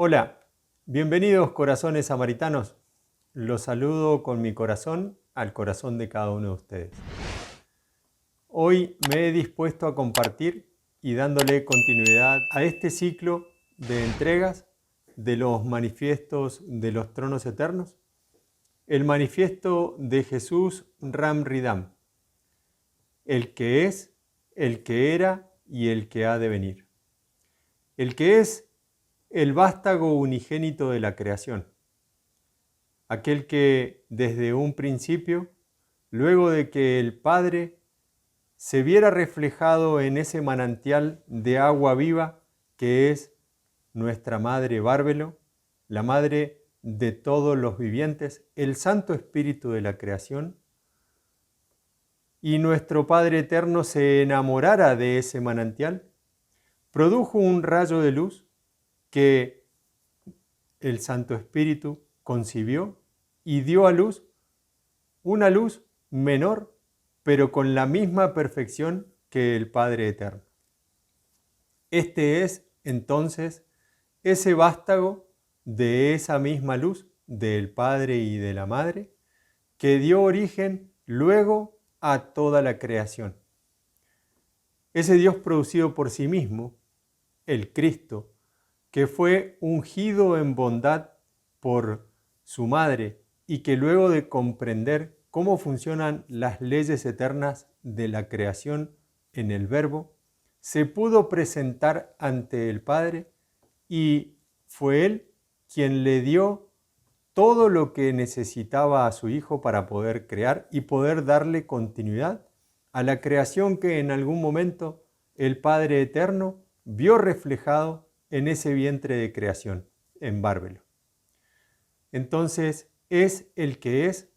Hola, bienvenidos corazones samaritanos. Los saludo con mi corazón al corazón de cada uno de ustedes. Hoy me he dispuesto a compartir y dándole continuidad a este ciclo de entregas de los manifiestos de los tronos eternos, el manifiesto de Jesús Ram Ridam, el que es, el que era y el que ha de venir. El que es el vástago unigénito de la creación, aquel que desde un principio, luego de que el Padre se viera reflejado en ese manantial de agua viva que es nuestra Madre Bárbelo, la Madre de todos los vivientes, el Santo Espíritu de la creación, y nuestro Padre Eterno se enamorara de ese manantial, produjo un rayo de luz que el Santo Espíritu concibió y dio a luz una luz menor, pero con la misma perfección que el Padre Eterno. Este es, entonces, ese vástago de esa misma luz del Padre y de la Madre, que dio origen luego a toda la creación. Ese Dios producido por sí mismo, el Cristo, que fue ungido en bondad por su Madre y que luego de comprender cómo funcionan las leyes eternas de la creación en el Verbo, se pudo presentar ante el Padre y fue Él quien le dio todo lo que necesitaba a su Hijo para poder crear y poder darle continuidad a la creación que en algún momento el Padre Eterno vio reflejado en ese vientre de creación, en Bárbelo. Entonces es el que es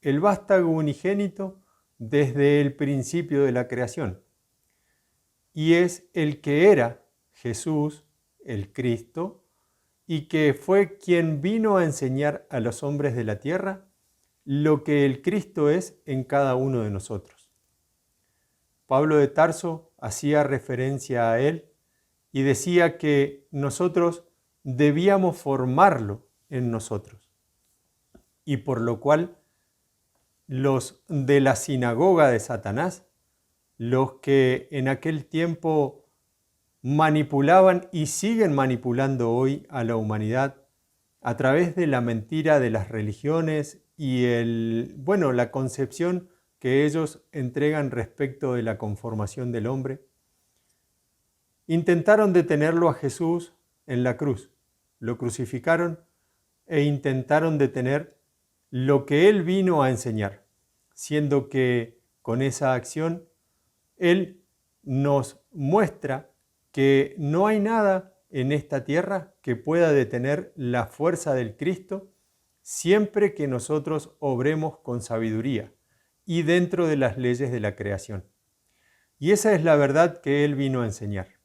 el vástago unigénito desde el principio de la creación. Y es el que era Jesús, el Cristo, y que fue quien vino a enseñar a los hombres de la tierra lo que el Cristo es en cada uno de nosotros. Pablo de Tarso hacía referencia a él y decía que nosotros debíamos formarlo en nosotros. Y por lo cual los de la sinagoga de Satanás, los que en aquel tiempo manipulaban y siguen manipulando hoy a la humanidad a través de la mentira de las religiones y la concepción que ellos entregan respecto de la conformación del hombre, intentaron detenerlo a Jesús en la cruz, lo crucificaron e intentaron detener lo que Él vino a enseñar, siendo que con esa acción Él nos muestra que no hay nada en esta tierra que pueda detener la fuerza del Cristo siempre que nosotros obremos con sabiduría y dentro de las leyes de la creación. Y esa es la verdad que Él vino a enseñar.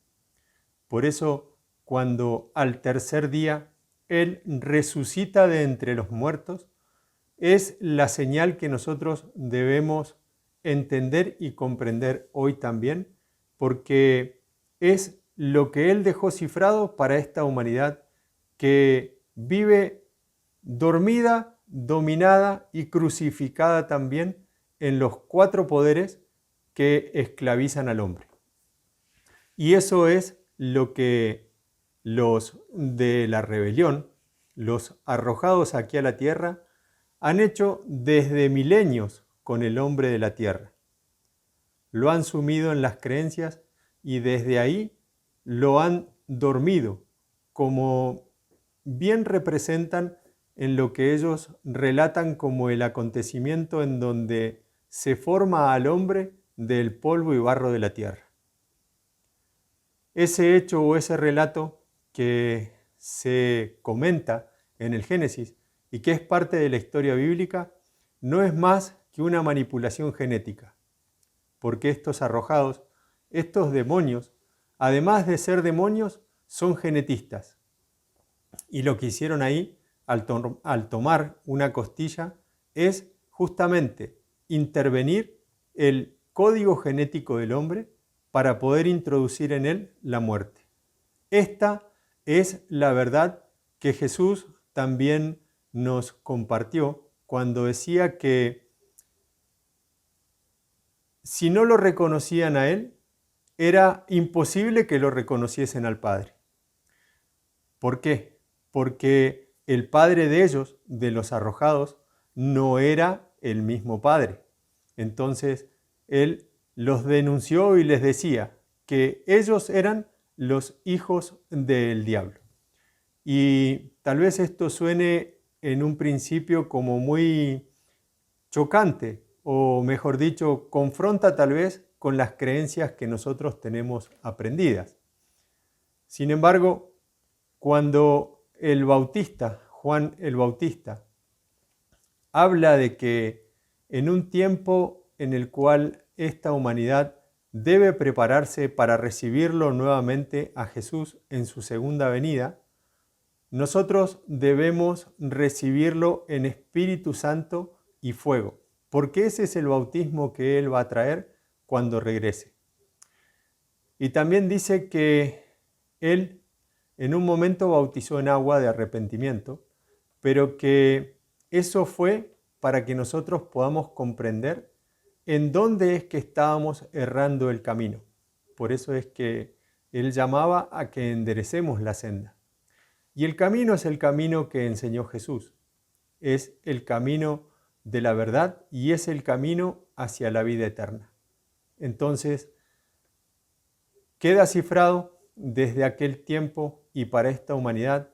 Por eso, cuando al tercer día Él resucita de entre los muertos, es la señal que nosotros debemos entender y comprender hoy también, porque es lo que Él dejó cifrado para esta humanidad que vive dormida, dominada y crucificada también en los cuatro poderes que esclavizan al hombre. Y eso es lo que los de la rebelión, los arrojados aquí a la tierra, han hecho desde milenios con el hombre de la tierra. Lo han sumido en las creencias y desde ahí lo han dormido, como bien representan en lo que ellos relatan como el acontecimiento en donde se forma al hombre del polvo y barro de la tierra. Ese hecho o ese relato que se comenta en el Génesis y que es parte de la historia bíblica, no es más que una manipulación genética, porque estos arrojados, estos demonios, además de ser demonios, son genetistas. Y lo que hicieron ahí, al tomar una costilla, es justamente intervenir el código genético del hombre para poder introducir en él la muerte. Esta es la verdad que Jesús también nos compartió cuando decía que si no lo reconocían a Él, era imposible que lo reconociesen al Padre. ¿Por qué? Porque el Padre de ellos, de los arrojados, no era el mismo Padre. Entonces, Él los denunció y les decía que ellos eran los hijos del diablo. Y tal vez esto suene en un principio como muy chocante, o mejor dicho, confronta tal vez con las creencias que nosotros tenemos aprendidas. Sin embargo, cuando el Bautista, Juan el Bautista, habla de que en un tiempo en el cual esta humanidad debe prepararse para recibirlo nuevamente a Jesús en su segunda venida, nosotros debemos recibirlo en Espíritu Santo y fuego, porque ese es el bautismo que Él va a traer cuando regrese. Y también dice que Él en un momento bautizó en agua de arrepentimiento, pero que eso fue para que nosotros podamos comprender en dónde es que estábamos errando el camino. Por eso es que Él llamaba a que enderecemos la senda. Y el camino es el camino que enseñó Jesús. Es el camino de la verdad y es el camino hacia la vida eterna. Entonces, queda cifrado desde aquel tiempo y para esta humanidad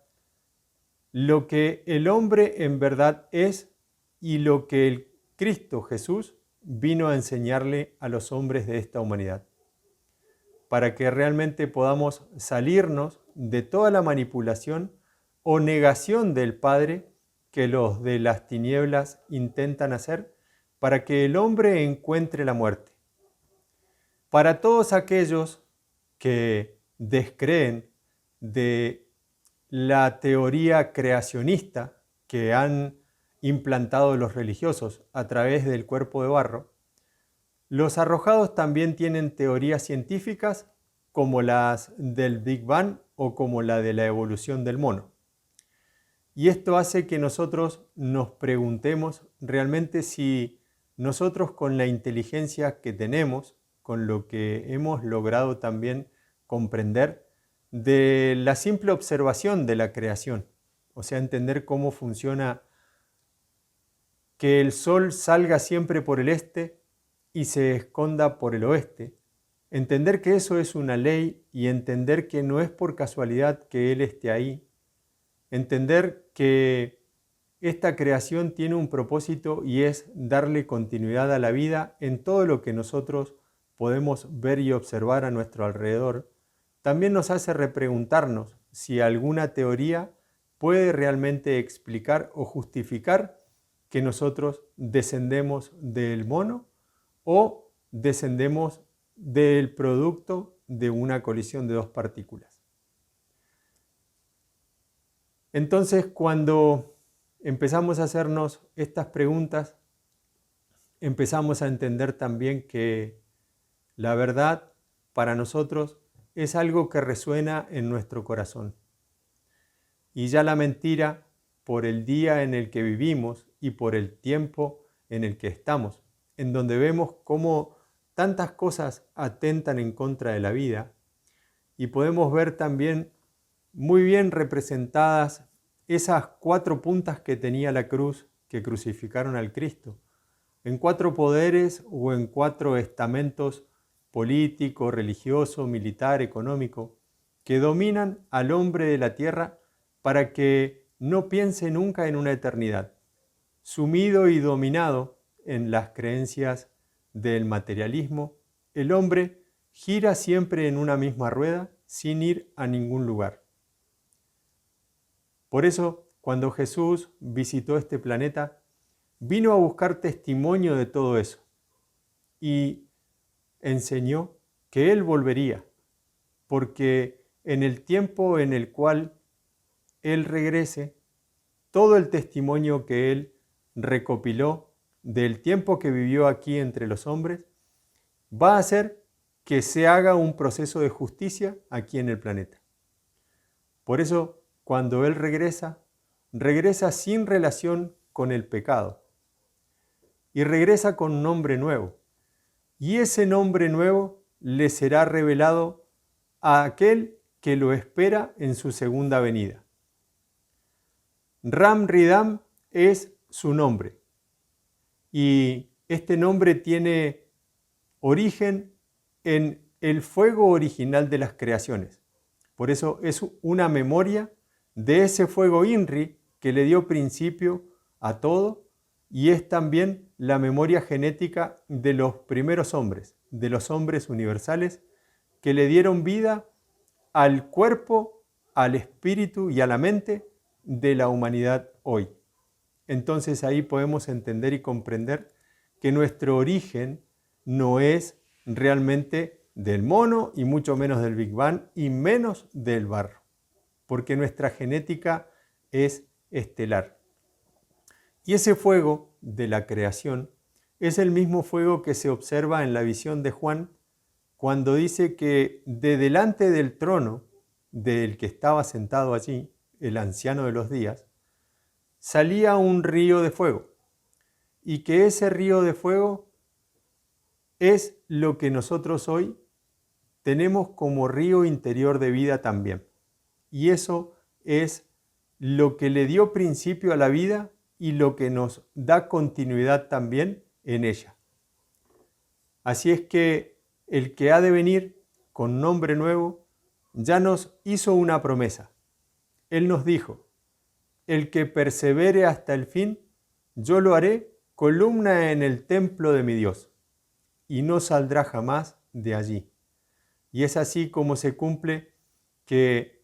lo que el hombre en verdad es y lo que el Cristo Jesús vino a enseñarle a los hombres de esta humanidad, para que realmente podamos salirnos de toda la manipulación o negación del Padre que los de las tinieblas intentan hacer para que el hombre encuentre la muerte. Para todos aquellos que descreen de la teoría creacionista que han implantado los religiosos a través del cuerpo de barro, los arrojados también tienen teorías científicas como las del Big Bang o como la de la evolución del mono. Y esto hace que nosotros nos preguntemos realmente si nosotros con la inteligencia que tenemos, con lo que hemos logrado también comprender de la simple observación de la creación, o sea, entender cómo funciona que el sol salga siempre por el este y se esconda por el oeste, entender que eso es una ley y entender que no es por casualidad que Él esté ahí, entender que esta creación tiene un propósito y es darle continuidad a la vida en todo lo que nosotros podemos ver y observar a nuestro alrededor, también nos hace repreguntarnos si alguna teoría puede realmente explicar o justificar que nosotros descendemos del mono o descendemos del producto de una colisión de dos partículas. Entonces, cuando empezamos a hacernos estas preguntas, empezamos a entender también que la verdad para nosotros es algo que resuena en nuestro corazón. Y ya la mentira, por el día en el que vivimos y por el tiempo en el que estamos, en donde vemos cómo tantas cosas atentan en contra de la vida, y podemos ver también muy bien representadas esas 4 puntas que tenía la cruz que crucificaron al Cristo, en 4 poderes o en 4 estamentos político, religioso, militar, económico, que dominan al hombre de la tierra para que no piense nunca en una eternidad, sumido y dominado en las creencias del materialismo. El hombre gira siempre en una misma rueda sin ir a ningún lugar. Por eso, cuando Jesús visitó este planeta, vino a buscar testimonio de todo eso y enseñó que Él volvería, porque en el tiempo en el cual Él regrese, todo el testimonio que Él recopiló del tiempo que vivió aquí entre los hombres, va a hacer que se haga un proceso de justicia aquí en el planeta. Por eso, cuando Él regresa, regresa sin relación con el pecado y regresa con nombre nuevo. Y ese nombre nuevo le será revelado a aquel que lo espera en su segunda venida. Ram Ridam es su nombre y este nombre tiene origen en el fuego original de las creaciones. Por eso es una memoria de ese fuego Inri que le dio principio a todo y es también la memoria genética de los primeros hombres, de los hombres universales que le dieron vida al cuerpo, al espíritu y a la mente de la humanidad hoy. Entonces ahí podemos entender y comprender que nuestro origen no es realmente del mono y mucho menos del Big Bang y menos del barro, porque nuestra genética es estelar. Y ese fuego de la creación es el mismo fuego que se observa en la visión de Juan cuando dice que de delante del trono del que estaba sentado allí, el anciano de los días, salía un río de fuego y que ese río de fuego es lo que nosotros hoy tenemos como río interior de vida también. Y eso es lo que le dio principio a la vida y lo que nos da continuidad también en ella. Así es que el que ha de venir con nombre nuevo ya nos hizo una promesa. Él nos dijo: el que persevere hasta el fin, yo lo haré columna en el templo de mi Dios, y no saldrá jamás de allí. Y es así como se cumple que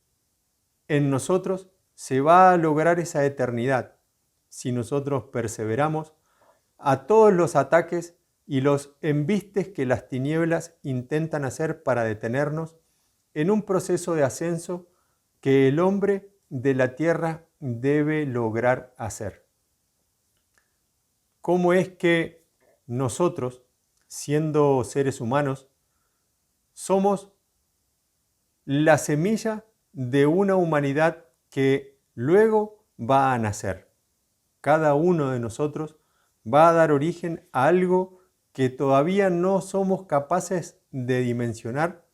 en nosotros se va a lograr esa eternidad, si nosotros perseveramos a todos los ataques y los embistes que las tinieblas intentan hacer para detenernos en un proceso de ascenso que el hombre de la tierra debe lograr hacer. ¿Cómo es que nosotros, siendo seres humanos, somos la semilla de una humanidad que luego va a nacer? Cada uno de nosotros va a dar origen a algo que todavía no somos capaces de dimensionar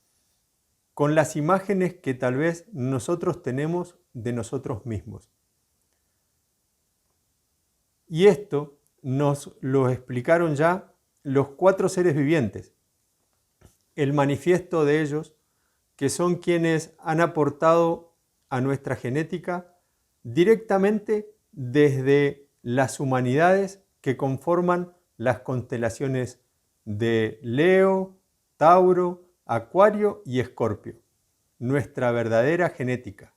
con las imágenes que tal vez nosotros tenemos de nosotros mismos. Y esto nos lo explicaron ya los 4 seres vivientes, el manifiesto de ellos, que son quienes han aportado a nuestra genética directamente desde las humanidades que conforman las constelaciones de Leo, Tauro, Acuario y Escorpio, nuestra verdadera genética.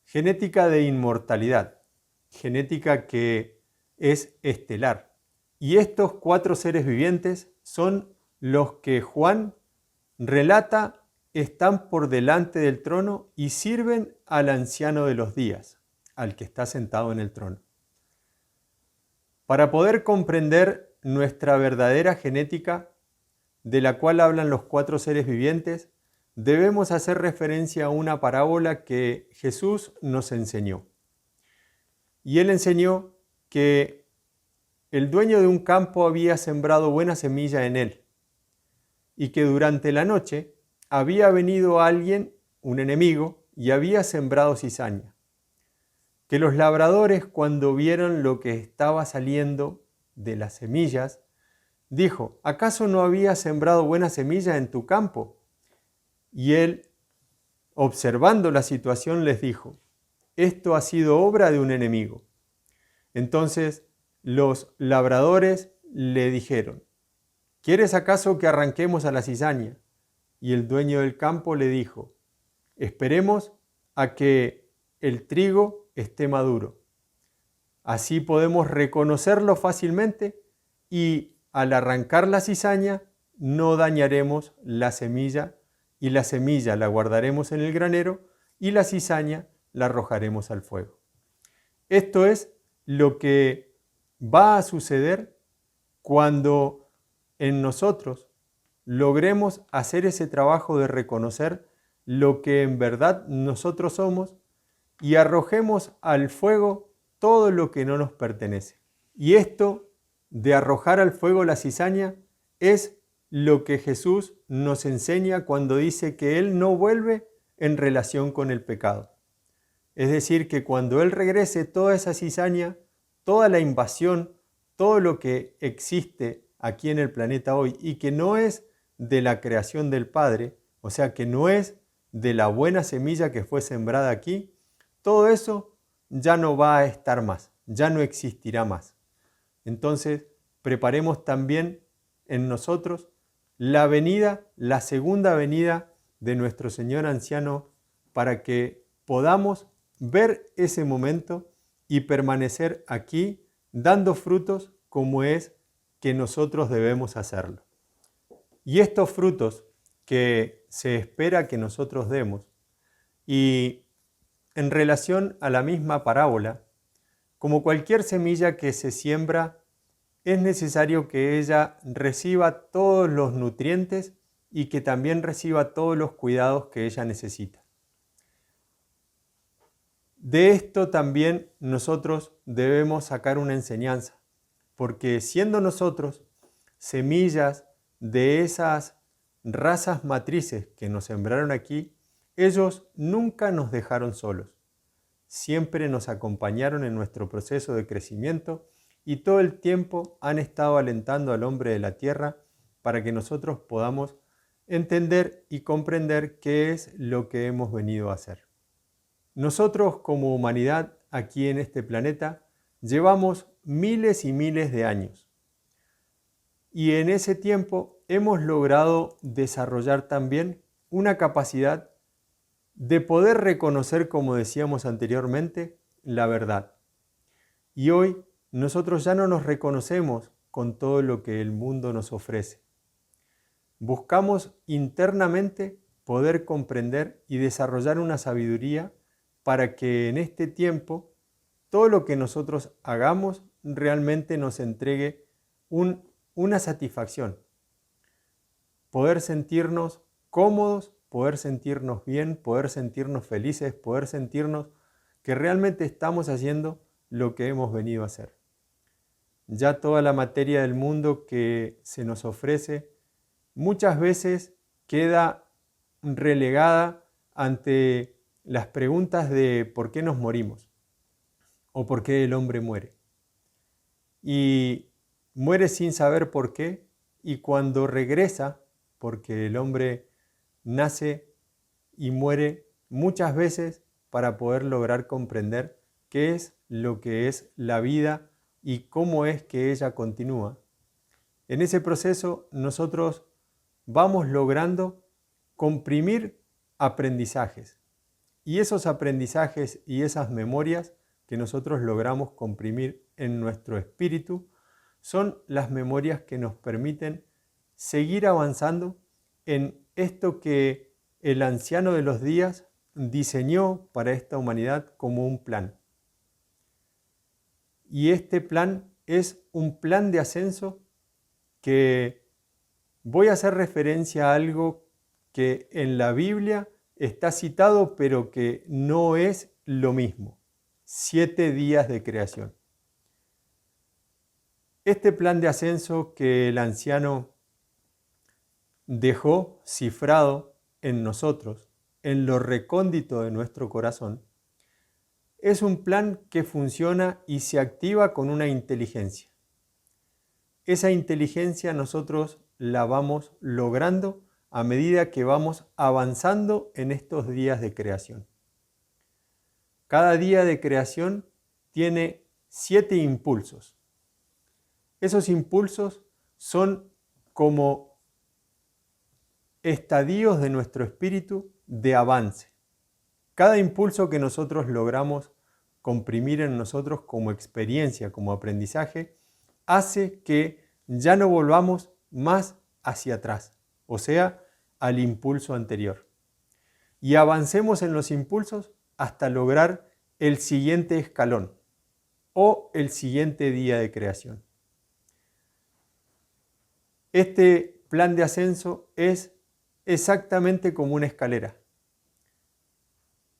Genética de inmortalidad, genética que es estelar. Y estos 4 seres vivientes son los que Juan relata están por delante del trono y sirven al anciano de los días, al que está sentado en el trono. Para poder comprender nuestra verdadera genética, de la cual hablan los 4 seres vivientes, debemos hacer referencia a una parábola que Jesús nos enseñó. Y él enseñó que el dueño de un campo había sembrado buena semilla en él y que durante la noche había venido alguien, un enemigo, y había sembrado cizaña. Que los labradores, cuando vieron lo que estaba saliendo de las semillas, dijo: ¿acaso no había sembrado buena semilla en tu campo? Y él, observando la situación, les dijo: esto ha sido obra de un enemigo. Entonces los labradores le dijeron: ¿quieres acaso que arranquemos a la cizaña? Y el dueño del campo le dijo: esperemos a que el trigo esté maduro. Así podemos reconocerlo fácilmente y al arrancar la cizaña no dañaremos la semilla, y la semilla la guardaremos en el granero y la cizaña la arrojaremos al fuego. Esto es lo que va a suceder cuando en nosotros logremos hacer ese trabajo de reconocer lo que en verdad nosotros somos y arrojemos al fuego todo lo que no nos pertenece. Y esto de arrojar al fuego la cizaña es lo que Jesús nos enseña cuando dice que Él no vuelve en relación con el pecado. Es decir, que cuando Él regrese, toda esa cizaña, toda la invasión, todo lo que existe aquí en el planeta hoy y que no es de la creación del Padre, o sea, que no es de la buena semilla que fue sembrada aquí, todo eso ya no va a estar más, ya no existirá más. Entonces, preparemos también en nosotros la venida, la segunda venida de nuestro Señor anciano para que podamos ver ese momento y permanecer aquí dando frutos como es que nosotros debemos hacerlo. Y estos frutos que se espera que nosotros demos, y en relación a la misma parábola, como cualquier semilla que se siembra, es necesario que ella reciba todos los nutrientes y que también reciba todos los cuidados que ella necesita. De esto también nosotros debemos sacar una enseñanza, porque siendo nosotros semillas de esas razas matrices que nos sembraron aquí, ellos nunca nos dejaron solos. Siempre nos acompañaron en nuestro proceso de crecimiento y todo el tiempo han estado alentando al hombre de la tierra para que nosotros podamos entender y comprender qué es lo que hemos venido a hacer. Nosotros como humanidad aquí en este planeta llevamos miles y miles de años y en ese tiempo hemos logrado desarrollar también una capacidad de poder reconocer, como decíamos anteriormente, la verdad. Y hoy nosotros ya no nos reconocemos con todo lo que el mundo nos ofrece. Buscamos internamente poder comprender y desarrollar una sabiduría para que en este tiempo todo lo que nosotros hagamos realmente nos entregue una satisfacción. Poder sentirnos cómodos, poder sentirnos bien, poder sentirnos felices, poder sentirnos que realmente estamos haciendo lo que hemos venido a hacer. Ya toda la materia del mundo que se nos ofrece muchas veces queda relegada ante las preguntas de por qué nos morimos o por qué el hombre muere. Y muere sin saber por qué, y cuando regresa, porque el hombre nace y muere muchas veces para poder lograr comprender qué es lo que es la vida y cómo es que ella continúa. En ese proceso nosotros vamos logrando comprimir aprendizajes. Y esos aprendizajes y esas memorias que nosotros logramos comprimir en nuestro espíritu son las memorias que nos permiten seguir avanzando en esto que el anciano de los días diseñó para esta humanidad como un plan. Y este plan es un plan de ascenso que voy a hacer referencia a algo que en la Biblia está citado, pero que no es lo mismo. 7 días de creación. Este plan de ascenso que el anciano dejó cifrado en nosotros, en lo recóndito de nuestro corazón, es un plan que funciona y se activa con una inteligencia. Esa inteligencia nosotros la vamos logrando a medida que vamos avanzando en estos días de creación. Cada día de creación tiene 7 impulsos. Esos impulsos son como estadios de nuestro espíritu de avance. Cada impulso que nosotros logramos comprimir en nosotros como experiencia, como aprendizaje, hace que ya no volvamos más hacia atrás, o sea, al impulso anterior. Y avancemos en los impulsos hasta lograr el siguiente escalón o el siguiente día de creación. Este plan de ascenso es exactamente como una escalera.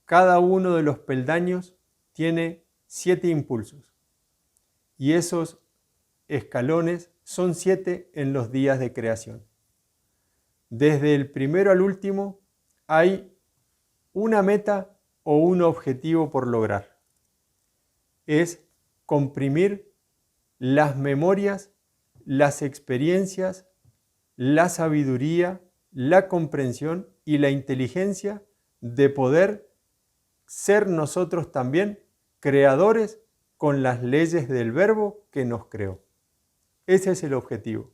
cada uno de los peldaños tiene 7 impulsos. Y esos escalones son 7 en los días de creación. Desde el primero al último hay una meta o un objetivo por lograr. Es comprimir las memorias, las experiencias, la sabiduría, la comprensión y la inteligencia de poder ser nosotros también creadores con las leyes del Verbo que nos creó. Ese es el objetivo.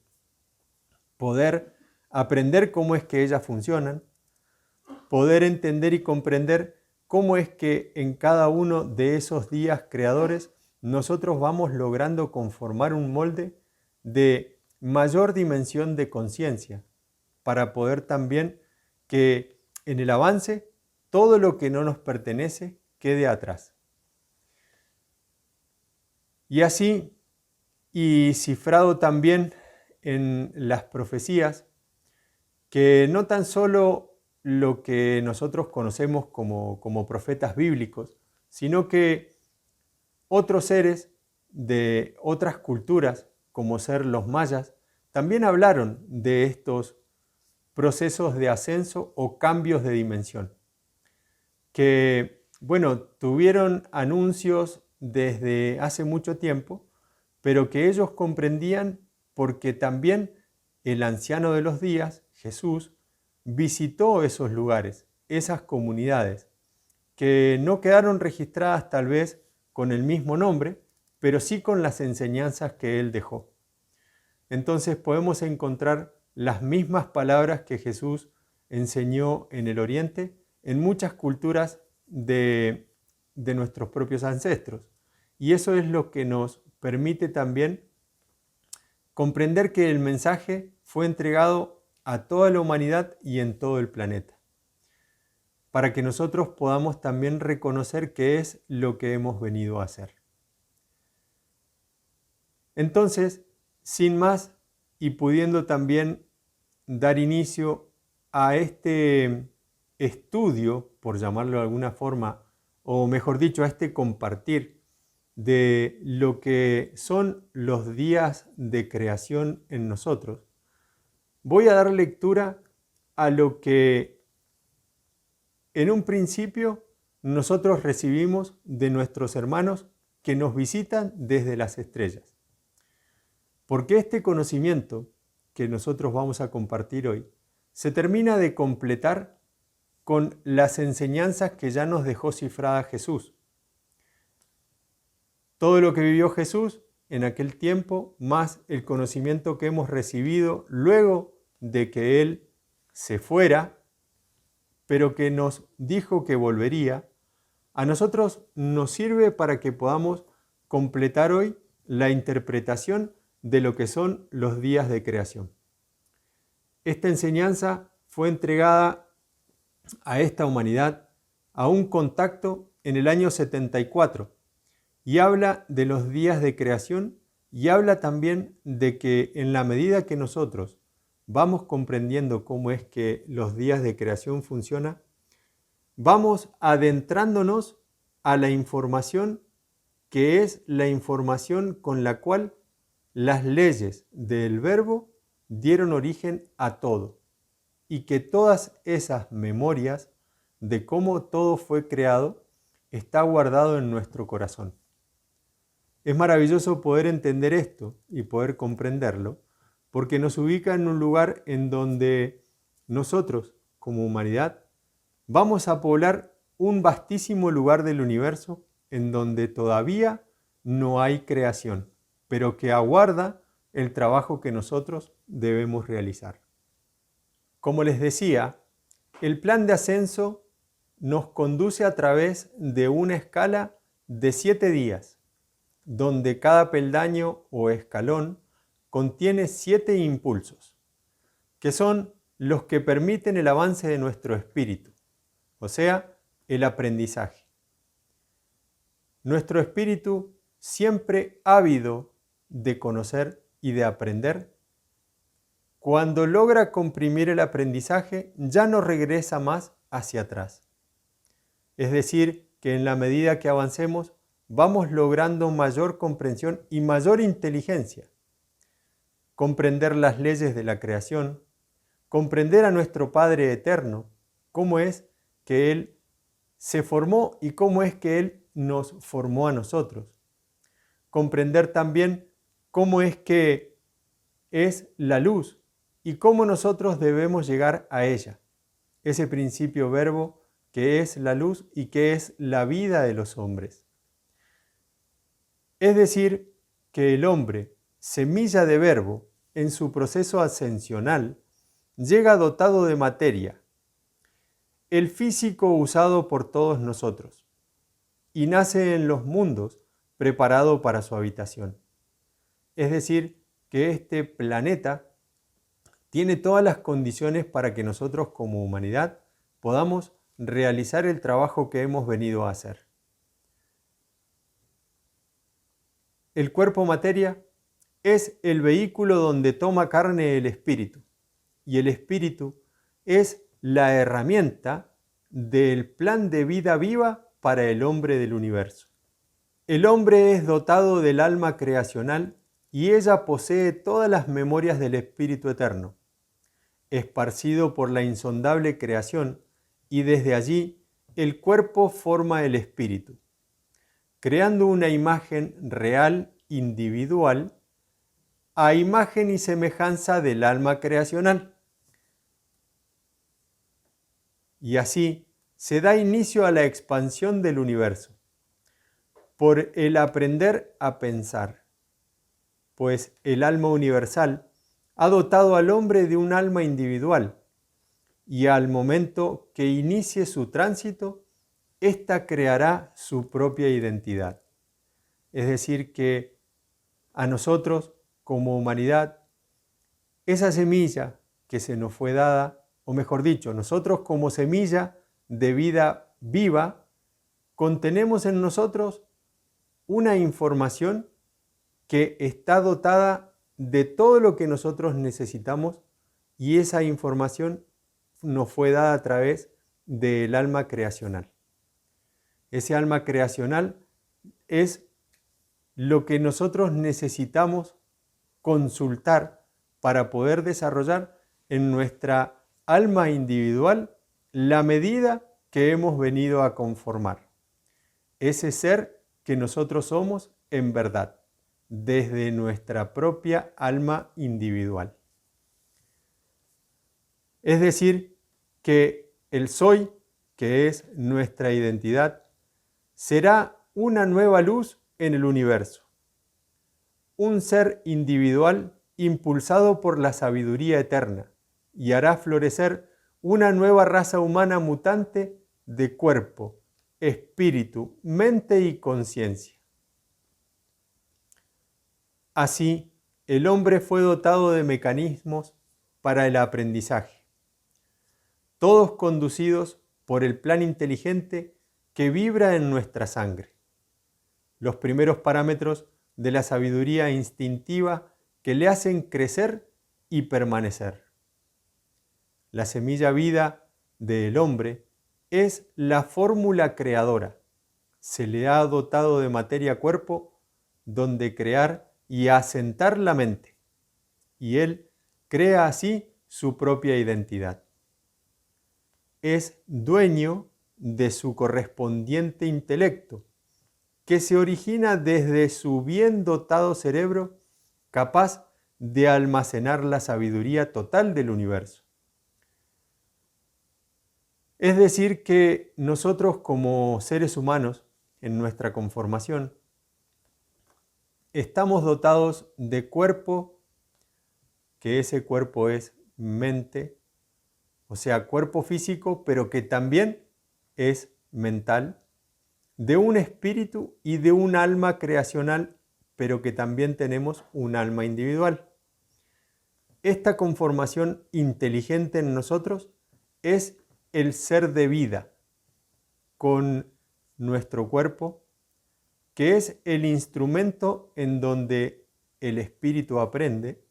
Poder aprender cómo es que ellas funcionan, poder entender y comprender cómo es que en cada uno de esos días creadores nosotros vamos logrando conformar un molde de mayor dimensión de conciencia para poder también que en el avance todo lo que no nos pertenece quede atrás. Y así, y cifrado también en las profecías, que no tan solo lo que nosotros conocemos como profetas bíblicos, sino que otros seres de otras culturas, como ser los mayas, también hablaron de estos procesos de ascenso o cambios de dimensión, que, bueno, tuvieron anuncios desde hace mucho tiempo, pero que ellos comprendían porque también el anciano de los días, Jesús, visitó esos lugares, esas comunidades, que no quedaron registradas tal vez con el mismo nombre, pero sí con las enseñanzas que él dejó. Entonces podemos encontrar las mismas palabras que Jesús enseñó en el Oriente en muchas culturas de nuestros propios ancestros. Y eso es lo que nos permite también comprender que el mensaje fue entregado a toda la humanidad y en todo el planeta, para que nosotros podamos también reconocer qué es lo que hemos venido a hacer. Entonces, sin más, y pudiendo también dar inicio a este estudio, por llamarlo de alguna forma, o mejor dicho, a este compartir de lo que son los días de creación en nosotros, voy a dar lectura a lo que en un principio nosotros recibimos de nuestros hermanos que nos visitan desde las estrellas. Porque este conocimiento que nosotros vamos a compartir hoy se termina de completar con las enseñanzas que ya nos dejó cifrada Jesús. Todo lo que vivió Jesús en aquel tiempo, más el conocimiento que hemos recibido luego de que Él se fuera, pero que nos dijo que volvería, a nosotros nos sirve para que podamos completar hoy la interpretación de lo que son los días de creación. Esta enseñanza fue entregada a esta humanidad a un contacto en el año 74 y habla de los días de creación y habla también de que en la medida que nosotros vamos comprendiendo cómo es que los días de creación funcionan, vamos adentrándonos a la información que es la información con la cual las leyes del Verbo dieron origen a todo y que todas esas memorias de cómo todo fue creado está guardado en nuestro corazón. Es maravilloso poder entender esto y poder comprenderlo porque nos ubica en un lugar en donde nosotros, como humanidad, vamos a poblar un vastísimo lugar del universo en donde todavía no hay creación, pero que aguarda el trabajo que nosotros debemos realizar. Como les decía, el plan de ascenso nos conduce a través de una escala de 7 días, donde cada peldaño o escalón contiene 7 impulsos, que son los que permiten el avance de nuestro espíritu, o sea, el aprendizaje. Nuestro espíritu, siempre ávido de conocer y de aprender, cuando logra comprimir el aprendizaje, ya no regresa más hacia atrás. Es decir, que en la medida que avancemos, vamos logrando mayor comprensión y mayor inteligencia. Comprender las leyes de la creación, comprender a nuestro Padre Eterno, cómo es que Él se formó y cómo es que Él nos formó a nosotros. Comprender también cómo es que es la luz y cómo nosotros debemos llegar a ella. Ese principio verbo que es la luz y que es la vida de los hombres. Es decir, que el hombre, semilla de verbo, en su proceso ascensional, llega dotado de materia, el físico usado por todos nosotros, y nace en los mundos preparado para su habitación. Es decir, que este planeta tiene todas las condiciones para que nosotros como humanidad podamos realizar el trabajo que hemos venido a hacer. El cuerpo materia es el vehículo donde toma carne el espíritu, y el espíritu es la herramienta del plan de vida viva para el hombre del universo. El hombre es dotado del alma creacional y ella posee todas las memorias del Espíritu Eterno, esparcido por la insondable creación, y desde allí el cuerpo forma el espíritu, creando una imagen real, individual, a imagen y semejanza del alma creacional. Y así se da inicio a la expansión del universo, por el aprender a pensar, pues el alma universal ha dotado al hombre de un alma individual, y al momento que inicie su tránsito, ésta creará su propia identidad. Es decir, que a nosotros, como humanidad, esa semilla que se nos fue dada, o mejor dicho, nosotros como semilla de vida viva, contenemos en nosotros una información que está dotada de todo lo que nosotros necesitamos, y esa información nos fue dada a través del alma creacional. Ese alma creacional es lo que nosotros necesitamos consultar para poder desarrollar en nuestra alma individual la medida que hemos venido a conformar. Ese ser que nosotros somos en verdad, desde nuestra propia alma individual. Es decir, que el soy, que es nuestra identidad, será una nueva luz en el universo. Un ser individual impulsado por la sabiduría eterna, y hará florecer una nueva raza humana mutante de cuerpo, espíritu, mente y conciencia. Así, el hombre fue dotado de mecanismos para el aprendizaje, todos conducidos por el plan inteligente que vibra en nuestra sangre. Los primeros parámetros de la sabiduría instintiva que le hacen crecer y permanecer. La semilla vida del hombre es la fórmula creadora. Se le ha dotado de materia cuerpo donde crear y asentar la mente, y él crea así su propia identidad. Es dueño de su correspondiente intelecto, que se origina desde su bien dotado cerebro, capaz de almacenar la sabiduría total del universo. Es decir, que nosotros como seres humanos, en nuestra conformación, estamos dotados de cuerpo, que ese cuerpo es mente, o sea, cuerpo físico, pero que también es mental, de un espíritu y de un alma creacional, pero que también tenemos un alma individual. Esta conformación inteligente en nosotros es el ser de vida, con nuestro cuerpo, que es el instrumento en donde el espíritu aprende,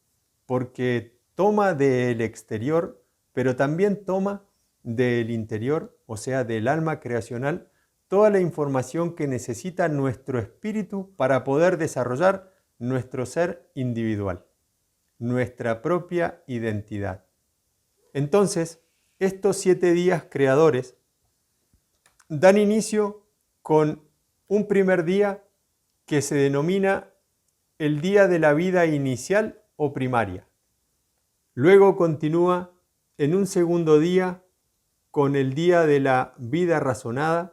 porque toma del exterior, pero también toma del interior, o sea, del alma creacional, toda la información que necesita nuestro espíritu para poder desarrollar nuestro ser individual, nuestra propia identidad. Entonces, estos 7 días creadores dan inicio con un primer día que se denomina el día de la vida inicial o primaria. Luego continúa en un segundo día con el día de la vida razonada,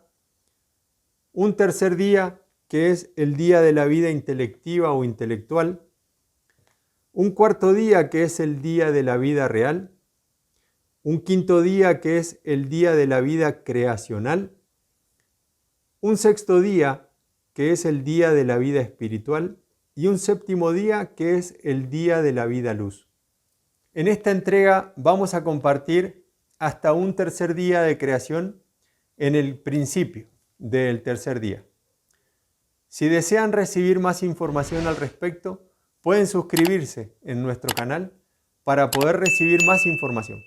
un tercer día que es el día de la vida intelectiva o intelectual, un cuarto día que es el día de la vida real, un quinto día que es el día de la vida creacional, un sexto día que es el día de la vida espiritual y un séptimo día que es el día de la vida luz. En esta entrega vamos a compartir hasta un tercer día de creación en el principio del tercer día. Si desean recibir más información al respecto, pueden suscribirse en nuestro canal para poder recibir más información.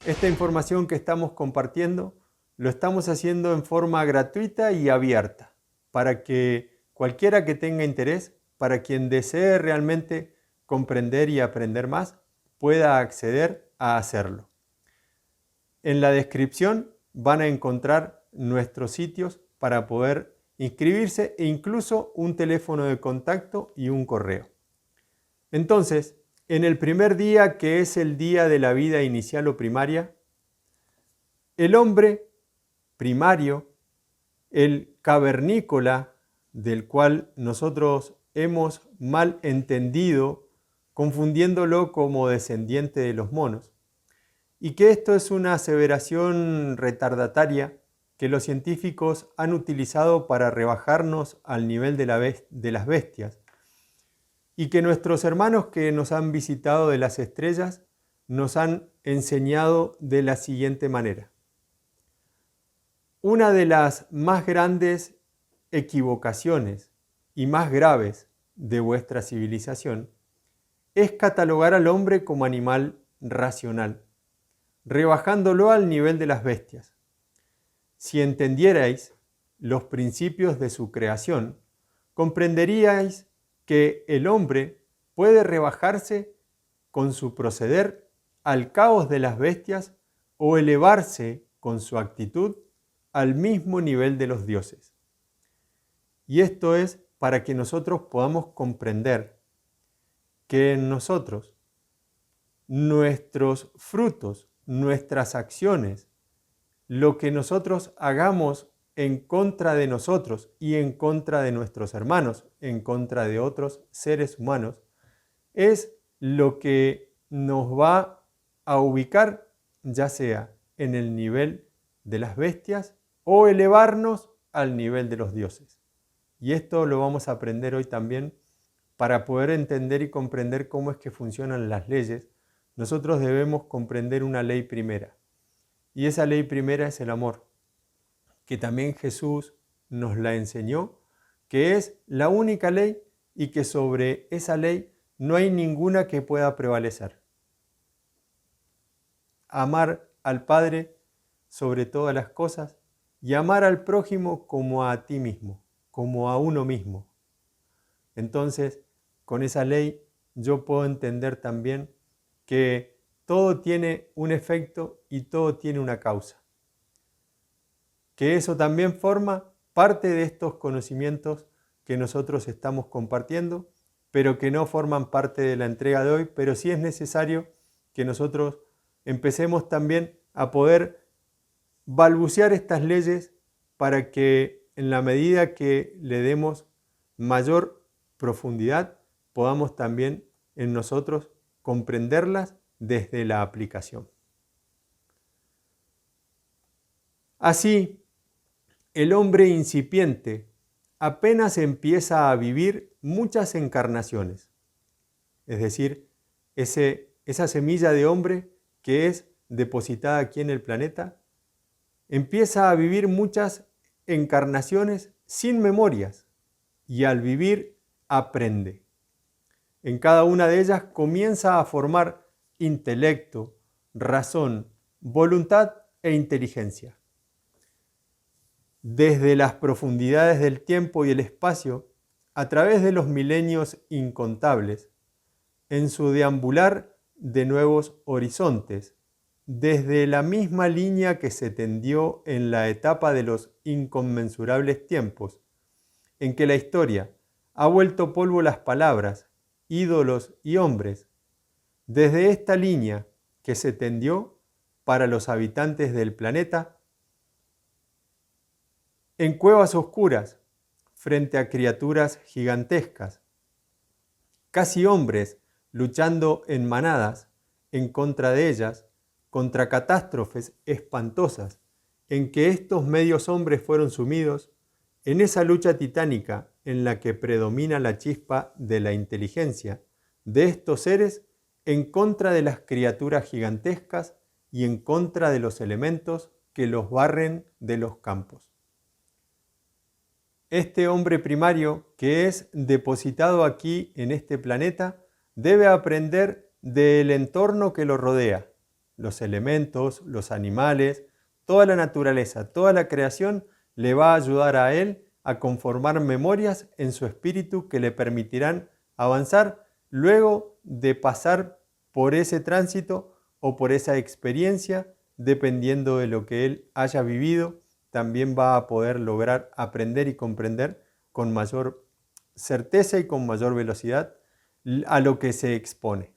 Esta información que estamos compartiendo lo estamos haciendo en forma gratuita y abierta para que cualquiera que tenga interés, para quien desee realmente comprender y aprender más, pueda acceder a hacerlo. En la descripción van a encontrar nuestros sitios para poder inscribirse e incluso un teléfono de contacto y un correo. Entonces, en el primer día, que es el día de la vida inicial o primaria, el hombre primario, el cavernícola, del cual nosotros hemos mal entendido, confundiéndolo como descendiente de los monos, y que esto es una aseveración retardataria que los científicos han utilizado para rebajarnos al nivel de las bestias, y que nuestros hermanos que nos han visitado de las estrellas nos han enseñado de la siguiente manera. Una de las más grandes equivocaciones y más graves de vuestra civilización es catalogar al hombre como animal racional, rebajándolo al nivel de las bestias. Si entendierais los principios de su creación, comprenderíais que el hombre puede rebajarse con su proceder al caos de las bestias o elevarse con su actitud al mismo nivel de los dioses. Y esto es para que nosotros podamos comprender que en nosotros, nuestros frutos, nuestras acciones, lo que nosotros hagamos en contra de nosotros y en contra de nuestros hermanos, en contra de otros seres humanos, es lo que nos va a ubicar, ya sea en el nivel de las bestias o elevarnos al nivel de los dioses. Y esto lo vamos a aprender hoy también para poder entender y comprender cómo es que funcionan las leyes. Nosotros debemos comprender una ley primera. Y esa ley primera es el amor, que también Jesús nos la enseñó, que es la única ley y que sobre esa ley no hay ninguna que pueda prevalecer. Amar al Padre sobre todas las cosas y amar al prójimo como a ti mismo, como a uno mismo. Entonces, con esa ley yo puedo entender también que todo tiene un efecto y todo tiene una causa. Que eso también forma parte de estos conocimientos que nosotros estamos compartiendo, pero que no forman parte de la entrega de hoy, pero sí es necesario que nosotros empecemos también a poder balbucear estas leyes para que en la medida que le demos mayor profundidad, podamos también en nosotros comprenderlas desde la aplicación. Así, el hombre incipiente apenas empieza a vivir muchas encarnaciones, es decir, esa semilla de hombre que es depositada aquí en el planeta, empieza a vivir muchas encarnaciones sin memorias y al vivir aprende. En cada una de ellas comienza a formar intelecto, razón, voluntad e inteligencia. desde las profundidades del tiempo y el espacio, a través de los milenios incontables, en su deambular de nuevos horizontes, desde la misma línea que se tendió en la etapa de los inconmensurables tiempos, en que la historia ha vuelto polvo las palabras, ídolos y hombres, desde esta línea que se tendió para los habitantes del planeta, en cuevas oscuras, frente a criaturas gigantescas, casi hombres luchando en manadas en contra de ellas, contra catástrofes espantosas en que estos medios hombres fueron sumidos, en esa lucha titánica en la que predomina la chispa de la inteligencia de estos seres en contra de las criaturas gigantescas y en contra de los elementos que los barren de los campos. Este hombre primario que es depositado aquí en este planeta debe aprender del entorno que lo rodea, los elementos, los animales, toda la naturaleza, toda la creación le va a ayudar a él a conformar memorias en su espíritu que le permitirán avanzar luego de pasar por ese tránsito o por esa experiencia, dependiendo de lo que él haya vivido. También va a poder lograr aprender y comprender con mayor certeza y con mayor velocidad a lo que se expone.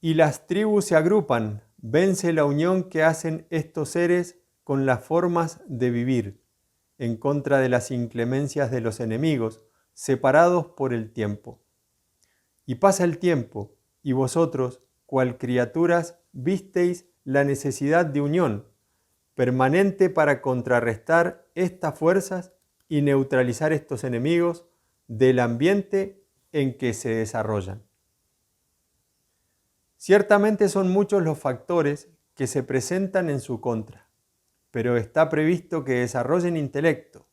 Y las tribus se agrupan, vence la unión que hacen estos seres con las formas de vivir, en contra de las inclemencias de los enemigos, separados por el tiempo. Y pasa el tiempo, y vosotros, cual criaturas, visteis la necesidad de unión, permanente para contrarrestar estas fuerzas y neutralizar estos enemigos del ambiente en que se desarrollan. Ciertamente son muchos los factores que se presentan en su contra, pero está previsto que desarrollen intelecto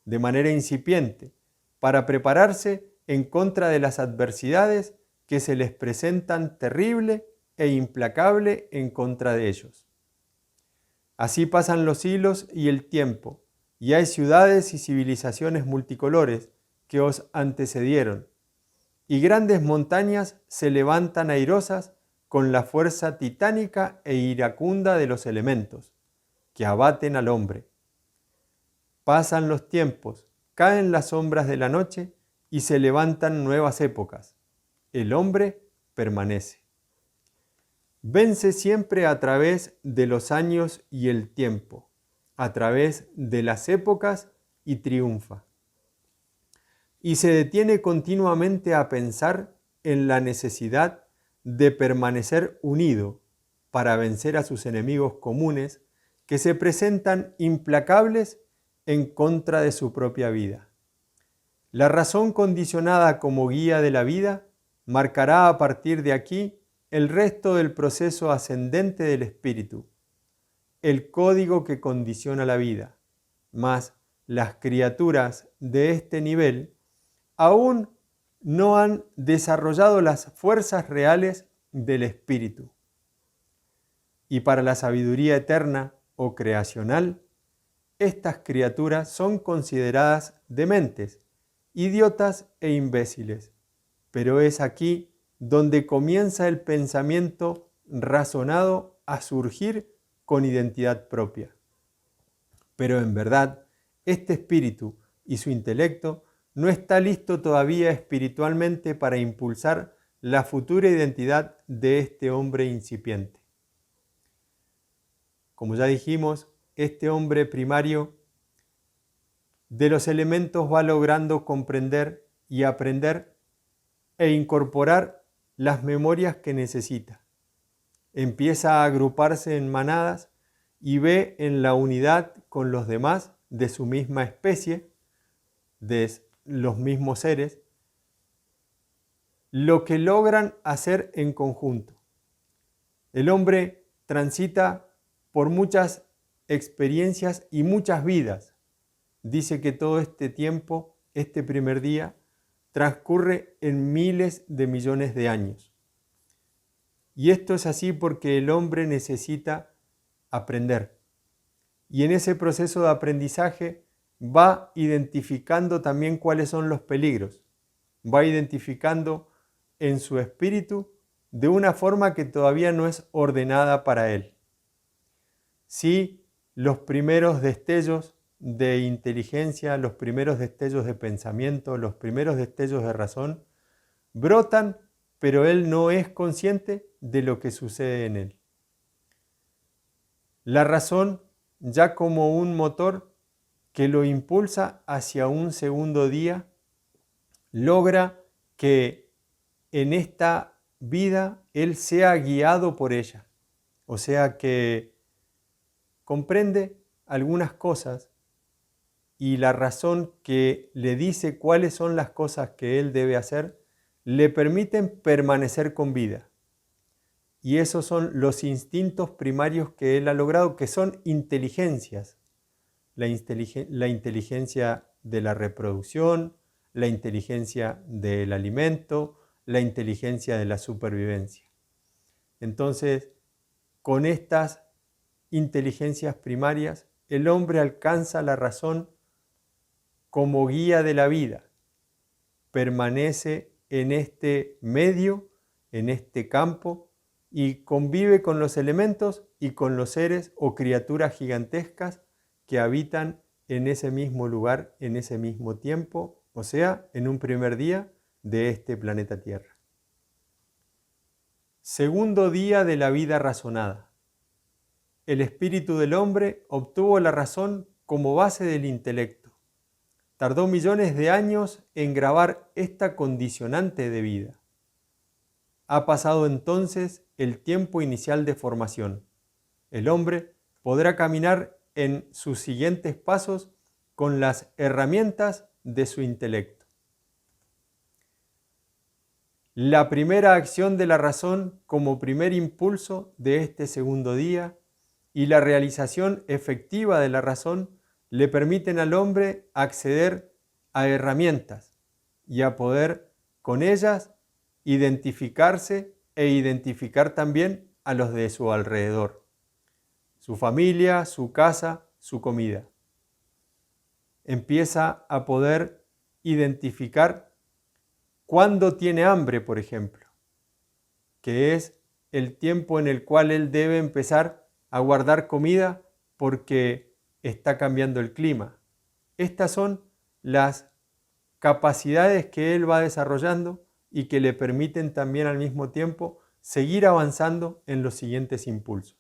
de manera incipiente para prepararse en contra de las adversidades que se les presentan terrible e implacable en contra de ellos. Así pasan los siglos y el tiempo, y hay ciudades y civilizaciones multicolores que os antecedieron, y grandes montañas se levantan airosas con la fuerza titánica e iracunda de los elementos, que abaten al hombre. Pasan los tiempos, caen las sombras de la noche y se levantan nuevas épocas. El hombre permanece. Vence siempre a través de los años y el tiempo, a través de las épocas y triunfa. Y se detiene continuamente a pensar en la necesidad de permanecer unido para vencer a sus enemigos comunes que se presentan implacables en contra de su propia vida. La razón condicionada como guía de la vida marcará a partir de aquí el resto del proceso ascendente del espíritu, el código que condiciona la vida, mas las criaturas de este nivel aún no han desarrollado las fuerzas reales del espíritu. Y para la sabiduría eterna o creacional, estas criaturas son consideradas dementes, idiotas e imbéciles, pero es aquí donde comienza el pensamiento razonado a surgir con identidad propia. Pero en verdad, este espíritu y su intelecto no está listo todavía espiritualmente para impulsar la futura identidad de este hombre incipiente. Como ya dijimos, este hombre primario de los elementos va logrando comprender y aprender e incorporar las memorias que necesita. Empieza a agruparse en manadas y ve en la unidad con los demás de su misma especie, de los mismos seres, lo que logran hacer en conjunto. El hombre transita por muchas experiencias y muchas vidas. Dice que todo este tiempo, este primer día, transcurre en miles de millones de años. Y esto es así porque el hombre necesita aprender. y en ese proceso de aprendizaje va identificando también cuáles son los peligros, va identificando en su espíritu de una forma que todavía no es ordenada para él. Sí, los primeros destellos de inteligencia, los primeros destellos de pensamiento, los primeros destellos de razón, brotan, pero él no es consciente de lo que sucede en él. La razón, ya como un motor que lo impulsa hacia un segundo día, logra que en esta vida él sea guiado por ella. O sea que comprende algunas cosas y la razón que le dice cuáles son las cosas que él debe hacer, le permiten permanecer con vida. Y esos son los instintos primarios que él ha logrado, que son inteligencias. La inteligencia de la reproducción, la inteligencia del alimento, la inteligencia de la supervivencia. Entonces, con estas inteligencias primarias, el hombre alcanza la razón como guía de la vida, permanece en este medio, en este campo, y convive con los elementos y con los seres o criaturas gigantescas que habitan en ese mismo lugar, en ese mismo tiempo, o sea, en un primer día de este planeta Tierra. Segundo día de la vida razonada. El espíritu del hombre obtuvo la razón como base del intelecto. Tardó millones de años en grabar esta condicionante de vida. Ha pasado entonces el tiempo inicial de formación. El hombre podrá caminar en sus siguientes pasos con las herramientas de su intelecto. La primera acción de la razón como primer impulso de este segundo día y la realización efectiva de la razón le permiten al hombre acceder a herramientas y a poder con ellas identificarse e identificar también a los de su alrededor, su familia, su casa, su comida. Empieza a poder identificar cuándo tiene hambre, por ejemplo, que es el tiempo en el cual él debe empezar a guardar comida porque está cambiando el clima. Estas son las capacidades que él va desarrollando y que le permiten también al mismo tiempo seguir avanzando en los siguientes impulsos.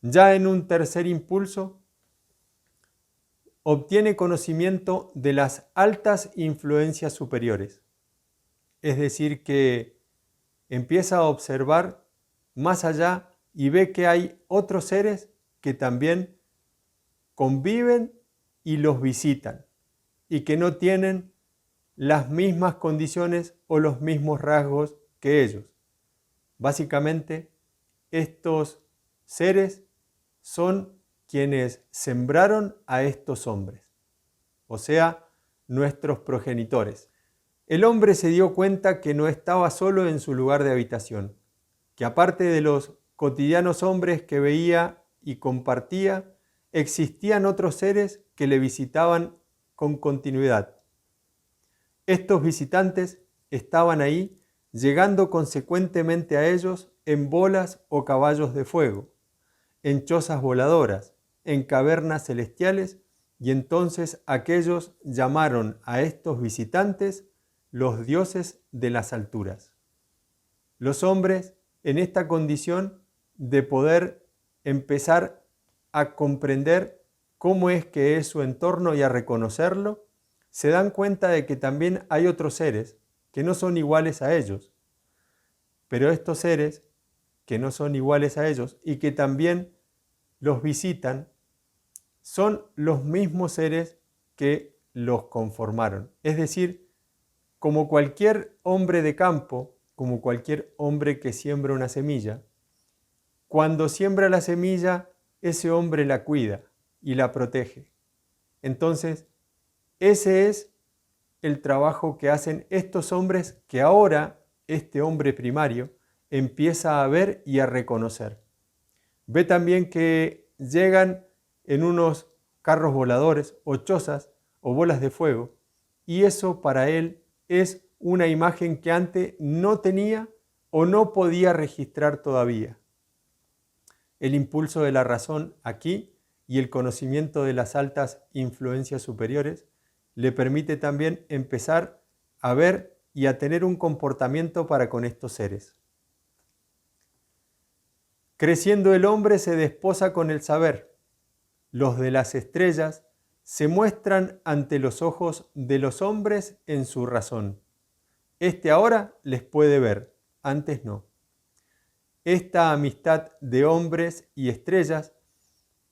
Ya en un tercer impulso, obtiene conocimiento de las altas influencias superiores. Es decir, que empieza a observar más allá y ve que hay otros seres que también conviven y los visitan y que no tienen las mismas condiciones o los mismos rasgos que ellos. Básicamente, estos seres son quienes sembraron a estos hombres, o sea, nuestros progenitores. El hombre se dio cuenta que no estaba solo en su lugar de habitación, que aparte de los cotidianos hombres que veía y compartía, existían otros seres que le visitaban con continuidad. Estos visitantes estaban ahí, llegando consecuentemente a ellos en bolas o caballos de fuego, en chozas voladoras, en cavernas celestiales, y entonces aquellos llamaron a estos visitantes los dioses de las alturas. Los hombres, en esta condición de poder empezar a comprender cómo es que es su entorno y a reconocerlo, se dan cuenta de que también hay otros seres que no son iguales a ellos. Pero estos seres que no son iguales a ellos y que también los visitan, son los mismos seres que los conformaron. Es decir, como cualquier hombre de campo, como cualquier hombre que siembra una semilla, cuando siembra la semilla, ese hombre la cuida y la protege. Entonces, ese es el trabajo que hacen estos hombres que ahora este hombre primario empieza a ver y a reconocer. Ve también que llegan en unos carros voladores o chozas o bolas de fuego, y eso para él es una imagen que antes no tenía o no podía registrar todavía. El impulso de la razón aquí y el conocimiento de las altas influencias superiores le permite también empezar a ver y a tener un comportamiento para con estos seres. Creciendo el hombre se desposa con el saber. Los de las estrellas se muestran ante los ojos de los hombres en su razón. Este ahora les puede ver, antes no. Esta amistad de hombres y estrellas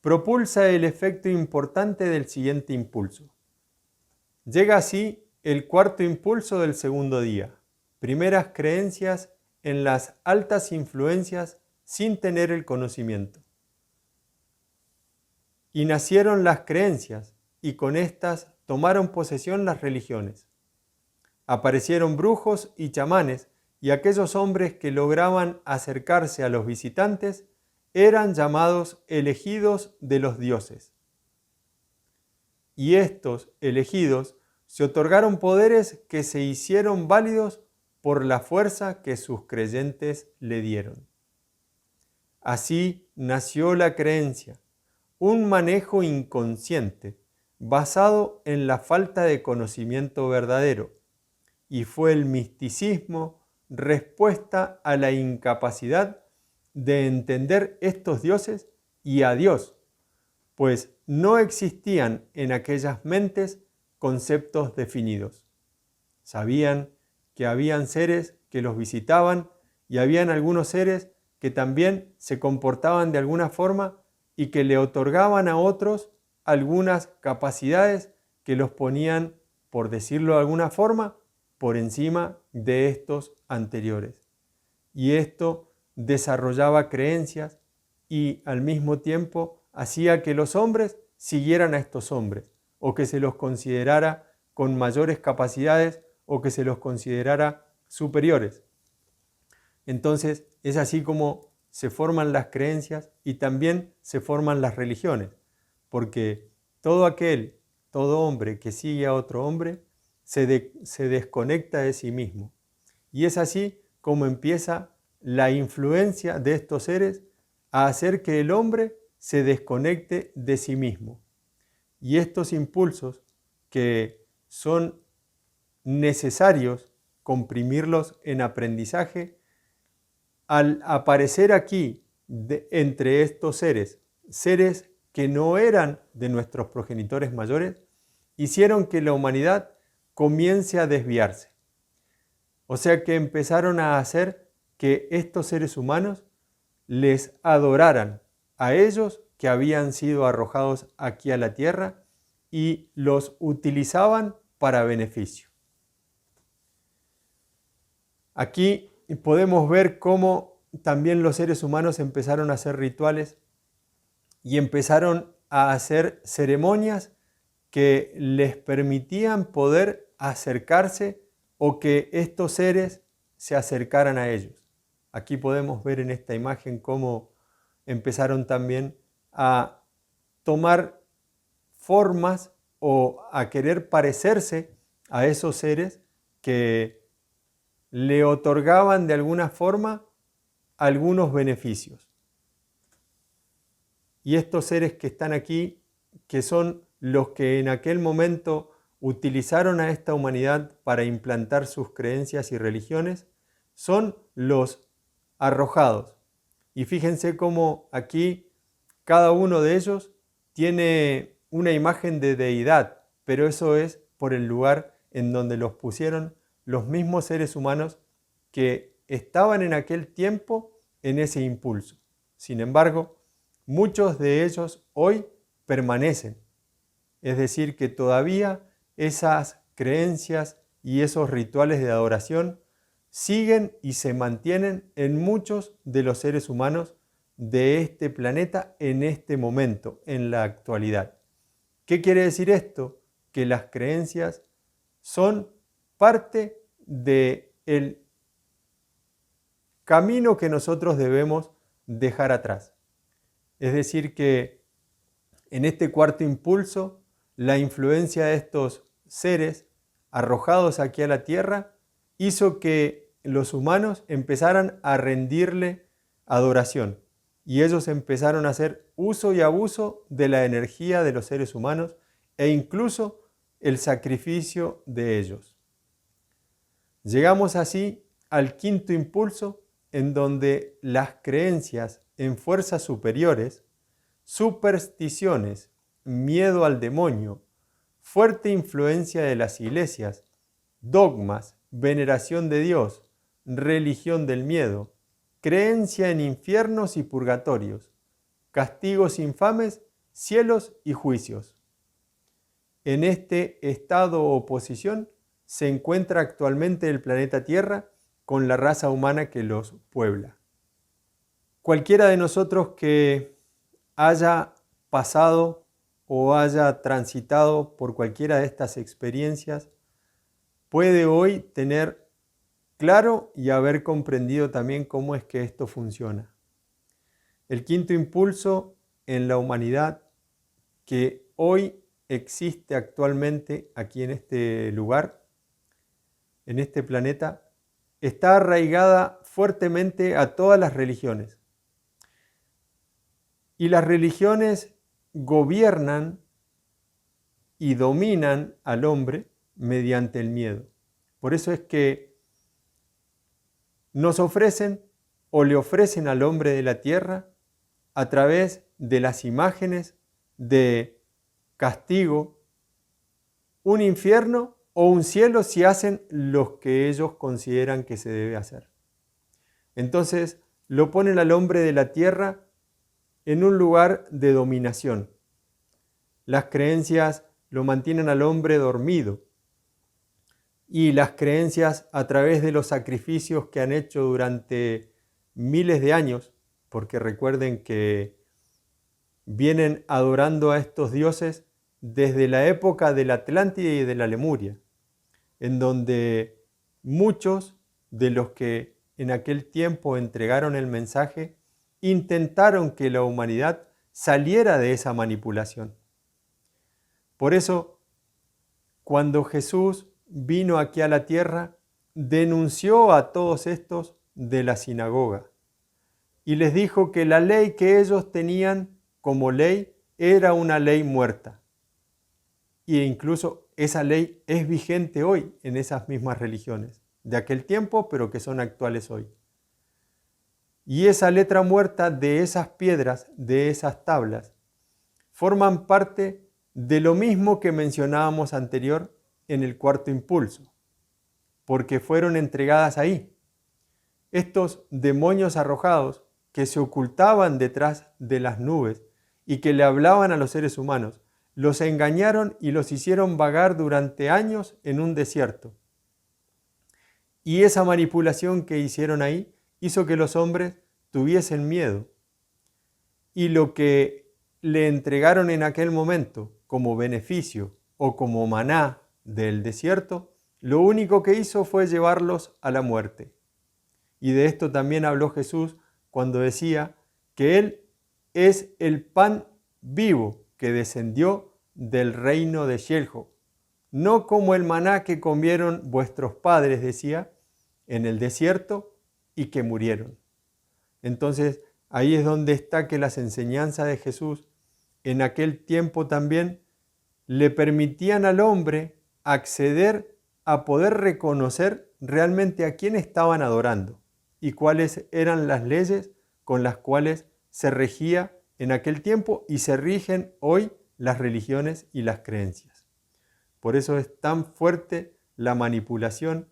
propulsa el efecto importante del siguiente impulso. Llega así el cuarto impulso del segundo día, primeras creencias en las altas influencias sin tener el conocimiento. Y nacieron las creencias, y con estas tomaron posesión las religiones. Aparecieron brujos y chamanes, y aquellos hombres que lograban acercarse a los visitantes eran llamados elegidos de los dioses. Y estos elegidos se otorgaron poderes que se hicieron válidos por la fuerza que sus creyentes le dieron. Así nació la creencia, un manejo inconsciente basado en la falta de conocimiento verdadero, y fue el misticismo respuesta a la incapacidad de entender estos dioses y a Dios, pues no existían en aquellas mentes conceptos definidos. Sabían que habían seres que los visitaban y habían algunos seres que también se comportaban de alguna forma y que le otorgaban a otros algunas capacidades que los ponían, por decirlo de alguna forma, por encima de estos anteriores. Y esto desarrollaba creencias y al mismo tiempo hacía que los hombres siguieran a estos hombres, o que se los considerara con mayores capacidades o que se los considerara superiores. Entonces es así como se forman las creencias y también se forman las religiones, porque todo hombre que sigue a otro hombre se desconecta de sí mismo. Y es así como empieza la influencia de estos seres a hacer que el hombre se desconecte de sí mismo. Y estos impulsos que son necesarios comprimirlos en aprendizaje, al aparecer aquí entre estos seres que no eran de nuestros progenitores mayores, hicieron que la humanidad comience a desviarse. O sea que empezaron a hacer que estos seres humanos les adoraran a ellos que habían sido arrojados aquí a la tierra y los utilizaban para beneficio. Aquí podemos ver cómo también los seres humanos empezaron a hacer rituales y empezaron a hacer ceremonias que les permitían poder acercarse o que estos seres se acercaran a ellos. Aquí podemos ver en esta imagen cómo empezaron también a tomar formas o a querer parecerse a esos seres que le otorgaban de alguna forma algunos beneficios. Y estos seres que están aquí, que son los que en aquel momento utilizaron a esta humanidad para implantar sus creencias y religiones, son los arrojados. Y fíjense cómo aquí cada uno de ellos tiene una imagen de deidad, pero eso es por el lugar en donde los pusieron los mismos seres humanos que estaban en aquel tiempo en ese impulso. Sin embargo, muchos de ellos hoy permanecen. Es decir, que todavía esas creencias y esos rituales de adoración siguen y se mantienen en muchos de los seres humanos de este planeta en este momento, en la actualidad. ¿Qué quiere decir esto? Que las creencias son parte del camino que nosotros debemos dejar atrás. Es decir, que en este cuarto impulso, la influencia de estos seres arrojados aquí a la tierra hizo que los humanos empezaran a rendirle adoración. Y ellos empezaron a hacer uso y abuso de la energía de los seres humanos e incluso el sacrificio de ellos. Llegamos así al quinto impulso, en donde las creencias en fuerzas superiores, supersticiones, miedo al demonio, fuerte influencia de las iglesias, dogmas, veneración de Dios, religión del miedo, creencia en infiernos y purgatorios, castigos infames, cielos y juicios. En este estado o posición se encuentra actualmente el planeta Tierra con la raza humana que los puebla. Cualquiera de nosotros que haya pasado o haya transitado por cualquiera de estas experiencias puede hoy tener claro y haber comprendido también cómo es que esto funciona. El quinto impulso en la humanidad que hoy existe actualmente aquí en este lugar, en este planeta, está arraigada fuertemente a todas las religiones. Y las religiones gobiernan y dominan al hombre mediante el miedo. Por eso es que nos ofrecen o le ofrecen al hombre de la tierra a través de las imágenes de castigo, un infierno o un cielo si hacen lo que ellos consideran que se debe hacer. Entonces lo ponen al hombre de la tierra en un lugar de dominación. Las creencias lo mantienen al hombre dormido y las creencias a través de los sacrificios que han hecho durante miles de años, porque recuerden que vienen adorando a estos dioses desde la época de la Atlántida y de la Lemuria, en donde muchos de los que en aquel tiempo entregaron el mensaje intentaron que la humanidad saliera de esa manipulación. Por eso, cuando Jesús vino aquí a la tierra, denunció a todos estos de la sinagoga y les dijo que la ley que ellos tenían como ley era una ley muerta. E incluso esa ley es vigente hoy en esas mismas religiones de aquel tiempo, pero que son actuales hoy. Y esa letra muerta de esas piedras, de esas tablas, forman parte de lo mismo que mencionábamos anterior en el cuarto impulso, porque fueron entregadas ahí. Estos demonios arrojados que se ocultaban detrás de las nubes y que le hablaban a los seres humanos, los engañaron y los hicieron vagar durante años en un desierto. Y esa manipulación que hicieron ahí hizo que los hombres tuviesen miedo. Y lo que le entregaron en aquel momento como beneficio o como maná del desierto, lo único que hizo fue llevarlos a la muerte. Y de esto también habló Jesús cuando decía que Él es el pan vivo que descendió del reino de Sheol, no como el maná que comieron vuestros padres, decía, en el desierto y que murieron. Entonces, ahí es donde está que las enseñanzas de Jesús en aquel tiempo también le permitían al hombre acceder a poder reconocer realmente a quién estaban adorando y cuáles eran las leyes con las cuales se regía en aquel tiempo y se rigen hoy las religiones y las creencias. Por eso es tan fuerte la manipulación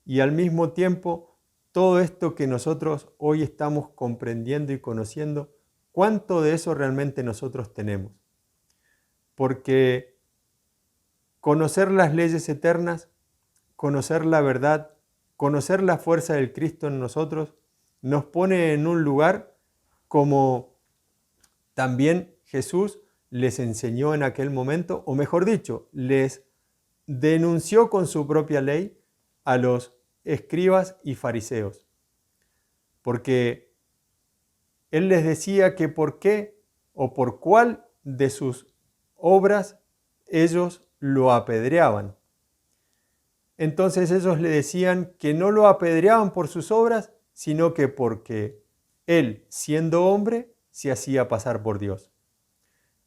y al mismo tiempo todo esto que nosotros hoy estamos comprendiendo y conociendo, ¿cuánto de eso realmente nosotros tenemos? Porque conocer las leyes eternas, conocer la verdad, conocer la fuerza del Cristo en nosotros, nos pone en un lugar como también Jesús les enseñó en aquel momento, o mejor dicho, les denunció con su propia ley a los escribas y fariseos. Porque Él les decía que por qué o por cuál de sus obras ellos lo apedreaban. Entonces ellos le decían que no lo apedreaban por sus obras, sino que porque él, siendo hombre, se hacía pasar por Dios.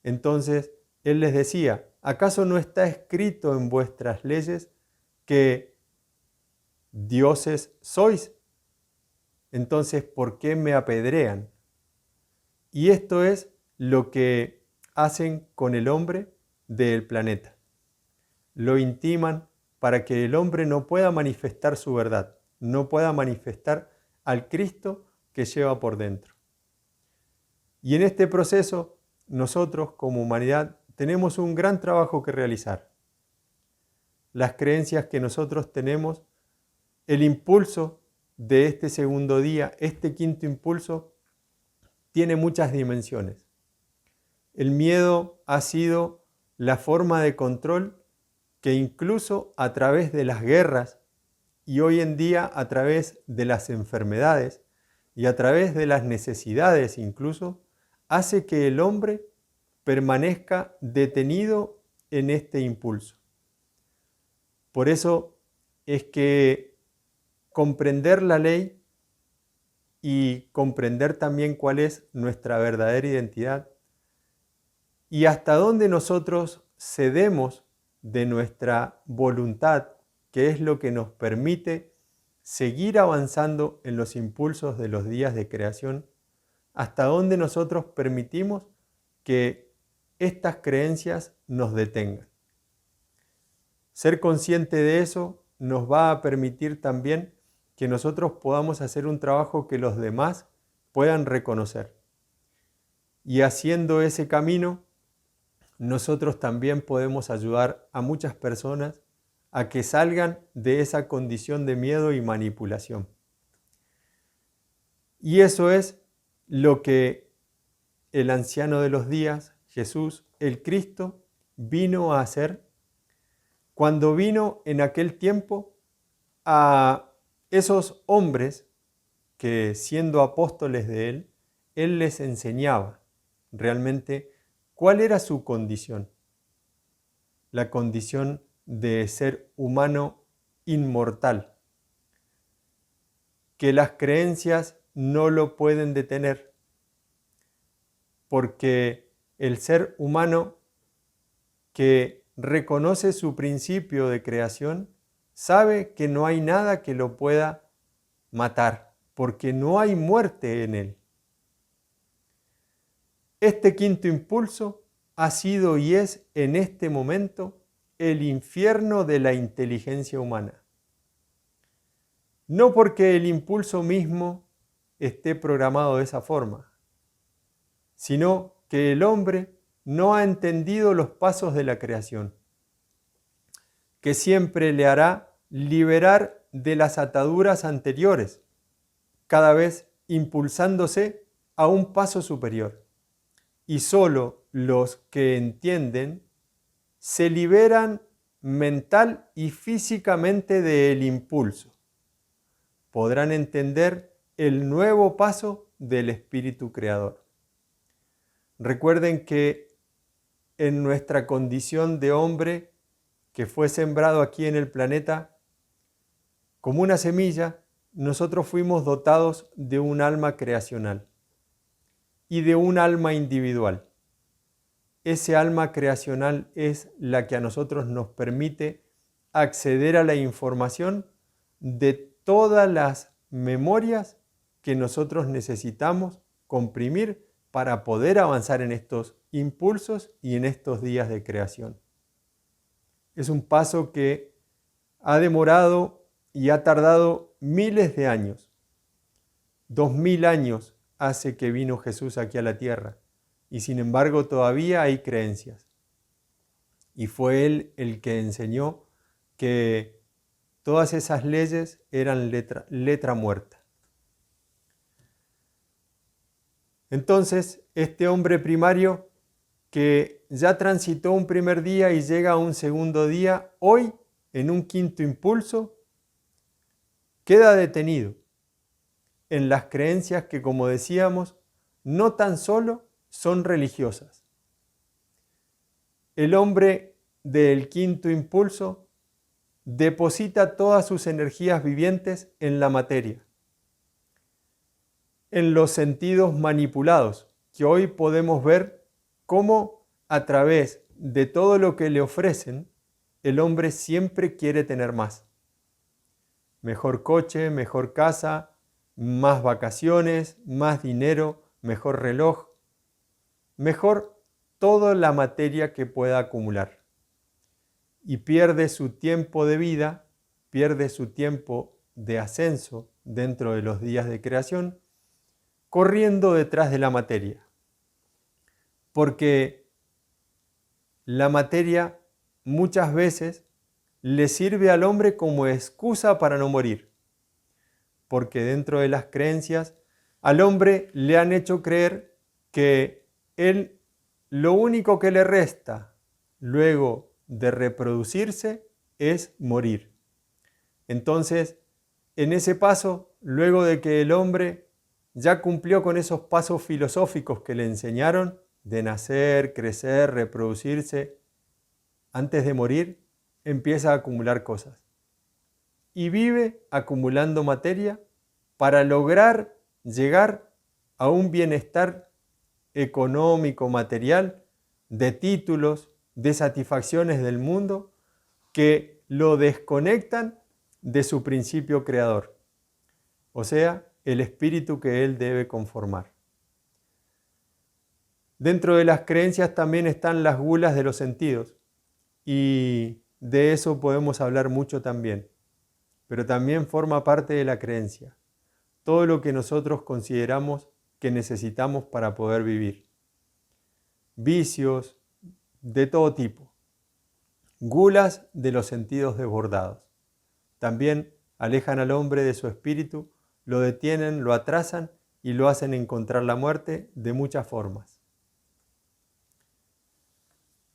Entonces él les decía, ¿acaso no está escrito en vuestras leyes que dioses sois? Entonces, ¿por qué me apedrean? Y esto es lo que hacen con el hombre del planeta. Lo intiman para que el hombre no pueda manifestar su verdad, no pueda manifestar al Cristo que lleva por dentro. Y en este proceso, nosotros como humanidad tenemos un gran trabajo que realizar. Las creencias que nosotros tenemos, el impulso de este segundo día, este quinto impulso, tiene muchas dimensiones. El miedo ha sido la forma de control que incluso a través de las guerras y hoy en día a través de las enfermedades y a través de las necesidades incluso, hace que el hombre permanezca detenido en este impulso. Por eso es que comprender la ley y comprender también cuál es nuestra verdadera identidad y hasta dónde nosotros cedemos de nuestra voluntad, que es lo que nos permite seguir avanzando en los impulsos de los días de creación, hasta dónde nosotros permitimos que estas creencias nos detengan. Ser consciente de eso nos va a permitir también que nosotros podamos hacer un trabajo que los demás puedan reconocer. Y haciendo ese camino, nosotros también podemos ayudar a muchas personas a que salgan de esa condición de miedo y manipulación. Y eso es lo que el anciano de los días, Jesús, el Cristo, vino a hacer cuando vino en aquel tiempo a esos hombres que, siendo apóstoles de él les enseñaba realmente cuál era su condición. La condición de ser humano inmortal, que las creencias no lo pueden detener, porque el ser humano que reconoce su principio de creación sabe que no hay nada que lo pueda matar, porque no hay muerte en él. Este quinto impulso ha sido y es en este momento el infierno de la inteligencia humana. No porque el impulso mismo esté programado de esa forma, sino que el hombre no ha entendido los pasos de la creación, que siempre le hará liberar de las ataduras anteriores, cada vez impulsándose a un paso superior. Y solo los que entienden se liberan mental y físicamente del impulso. Podrán entender el nuevo paso del Espíritu Creador. Recuerden que en nuestra condición de hombre que fue sembrado aquí en el planeta, como una semilla, nosotros fuimos dotados de un alma creacional y de un alma individual. Ese alma creacional es la que a nosotros nos permite acceder a la información de todas las memorias que nosotros necesitamos comprimir para poder avanzar en estos impulsos y en estos días de creación. Es un paso que ha demorado y ha tardado miles de años. 2000 años hace que vino Jesús aquí a la tierra y sin embargo todavía hay creencias. Y fue Él el que enseñó que todas esas leyes eran letra muerta. Entonces, este hombre primario que ya transitó un primer día y llega a un segundo día, hoy, en un quinto impulso, queda detenido en las creencias que, como decíamos, no tan solo son religiosas. El hombre del quinto impulso deposita todas sus energías vivientes en la materia, en los sentidos manipulados, que hoy podemos ver cómo a través de todo lo que le ofrecen, el hombre siempre quiere tener más. Mejor coche, mejor casa, más vacaciones, más dinero, mejor reloj, mejor toda la materia que pueda acumular. Y pierde su tiempo de vida, pierde su tiempo de ascenso dentro de los días de creación, corriendo detrás de la materia. Porque la materia muchas veces le sirve al hombre como excusa para no morir. Porque dentro de las creencias al hombre le han hecho creer que él lo único que le resta luego de reproducirse es morir. Entonces, en ese paso, luego de que el hombre ya cumplió con esos pasos filosóficos que le enseñaron, de nacer, crecer, reproducirse, antes de morir, empieza a acumular cosas. Y vive acumulando materia para lograr llegar a un bienestar económico, material, de títulos, de satisfacciones del mundo, que lo desconectan de su principio creador, o sea, el espíritu que él debe conformar. Dentro de las creencias también están las gulas de los sentidos, y de eso podemos hablar mucho también, pero también forma parte de la creencia, todo lo que nosotros consideramos que necesitamos para poder vivir. Vicios de todo tipo, gulas de los sentidos desbordados. También alejan al hombre de su espíritu, lo detienen, lo atrasan y lo hacen encontrar la muerte de muchas formas.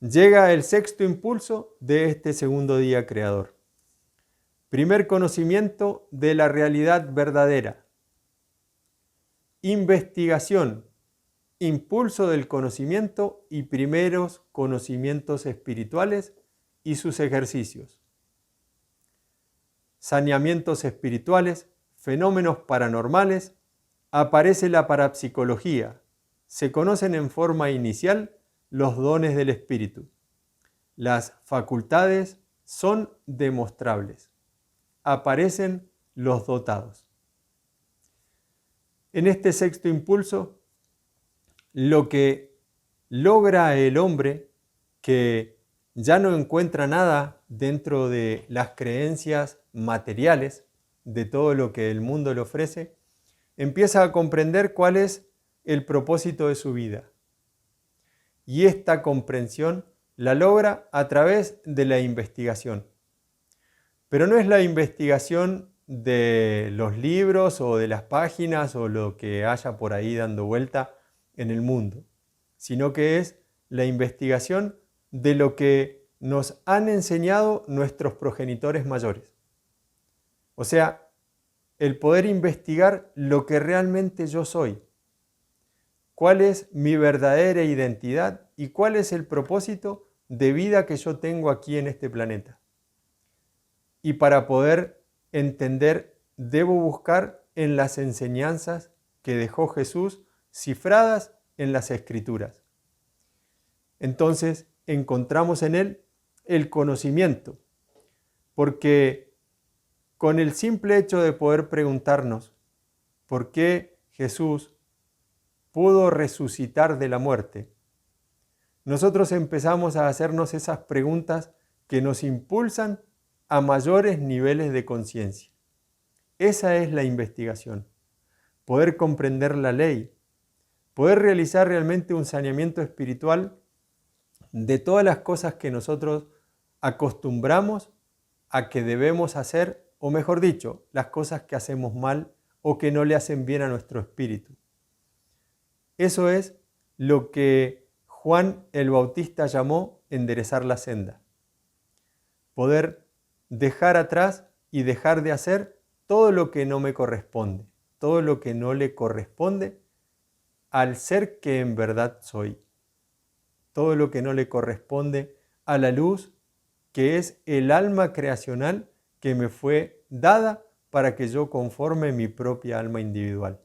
Llega el sexto impulso de este segundo día creador. Primer conocimiento de la realidad verdadera. Investigación, impulso del conocimiento y primeros conocimientos espirituales y sus ejercicios. Saneamientos espirituales, fenómenos paranormales, aparece la parapsicología. Se conocen en forma inicial los dones del espíritu. Las facultades son demostrables. Aparecen los dotados. En este sexto impulso, lo que logra el hombre, que ya no encuentra nada dentro de las creencias materiales, de todo lo que el mundo le ofrece, empieza a comprender cuál es el propósito de su vida. Y esta comprensión la logra a través de la investigación. Pero no es la investigación de los libros o de las páginas o lo que haya por ahí dando vuelta en el mundo, sino que es la investigación de lo que nos han enseñado nuestros progenitores mayores. O sea, el poder investigar lo que realmente yo soy, cuál es mi verdadera identidad y cuál es el propósito de vida que yo tengo aquí en este planeta. Y para poder entender, debo buscar en las enseñanzas que dejó Jesús cifradas en las Escrituras. Entonces encontramos en él el conocimiento, porque con el simple hecho de poder preguntarnos por qué Jesús pudo resucitar de la muerte, nosotros empezamos a hacernos esas preguntas que nos impulsan a mayores niveles de conciencia. Esa es la investigación, poder comprender la ley, poder realizar realmente un saneamiento espiritual de todas las cosas que nosotros acostumbramos a que debemos hacer, o mejor dicho, las cosas que hacemos mal o que no le hacen bien a nuestro espíritu. Eso es lo que Juan el Bautista llamó enderezar la senda. Poder dejar atrás y dejar de hacer todo lo que no me corresponde, todo lo que no le corresponde al ser que en verdad soy. Todo lo que no le corresponde a la luz, que es el alma creacional que me fue dada para que yo conforme mi propia alma individual.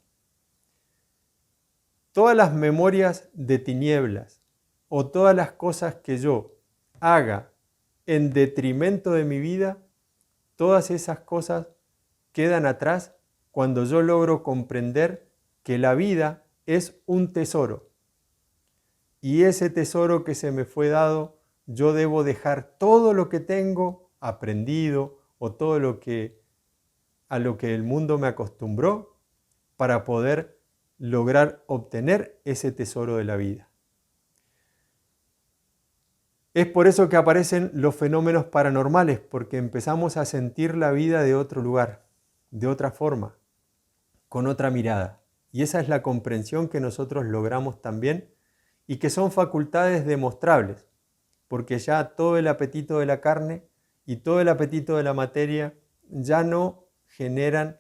Todas las memorias de tinieblas o todas las cosas que yo haga en detrimento de mi vida, todas esas cosas quedan atrás cuando yo logro comprender que la vida es un tesoro. Y ese tesoro que se me fue dado, yo debo dejar todo lo que tengo aprendido o todo lo que a lo que el mundo me acostumbró para poder lograr obtener ese tesoro de la vida. Es por eso que aparecen los fenómenos paranormales, porque empezamos a sentir la vida de otro lugar, de otra forma, con otra mirada. Y esa es la comprensión que nosotros logramos también y que son facultades demostrables, porque ya todo el apetito de la carne y todo el apetito de la materia ya no generan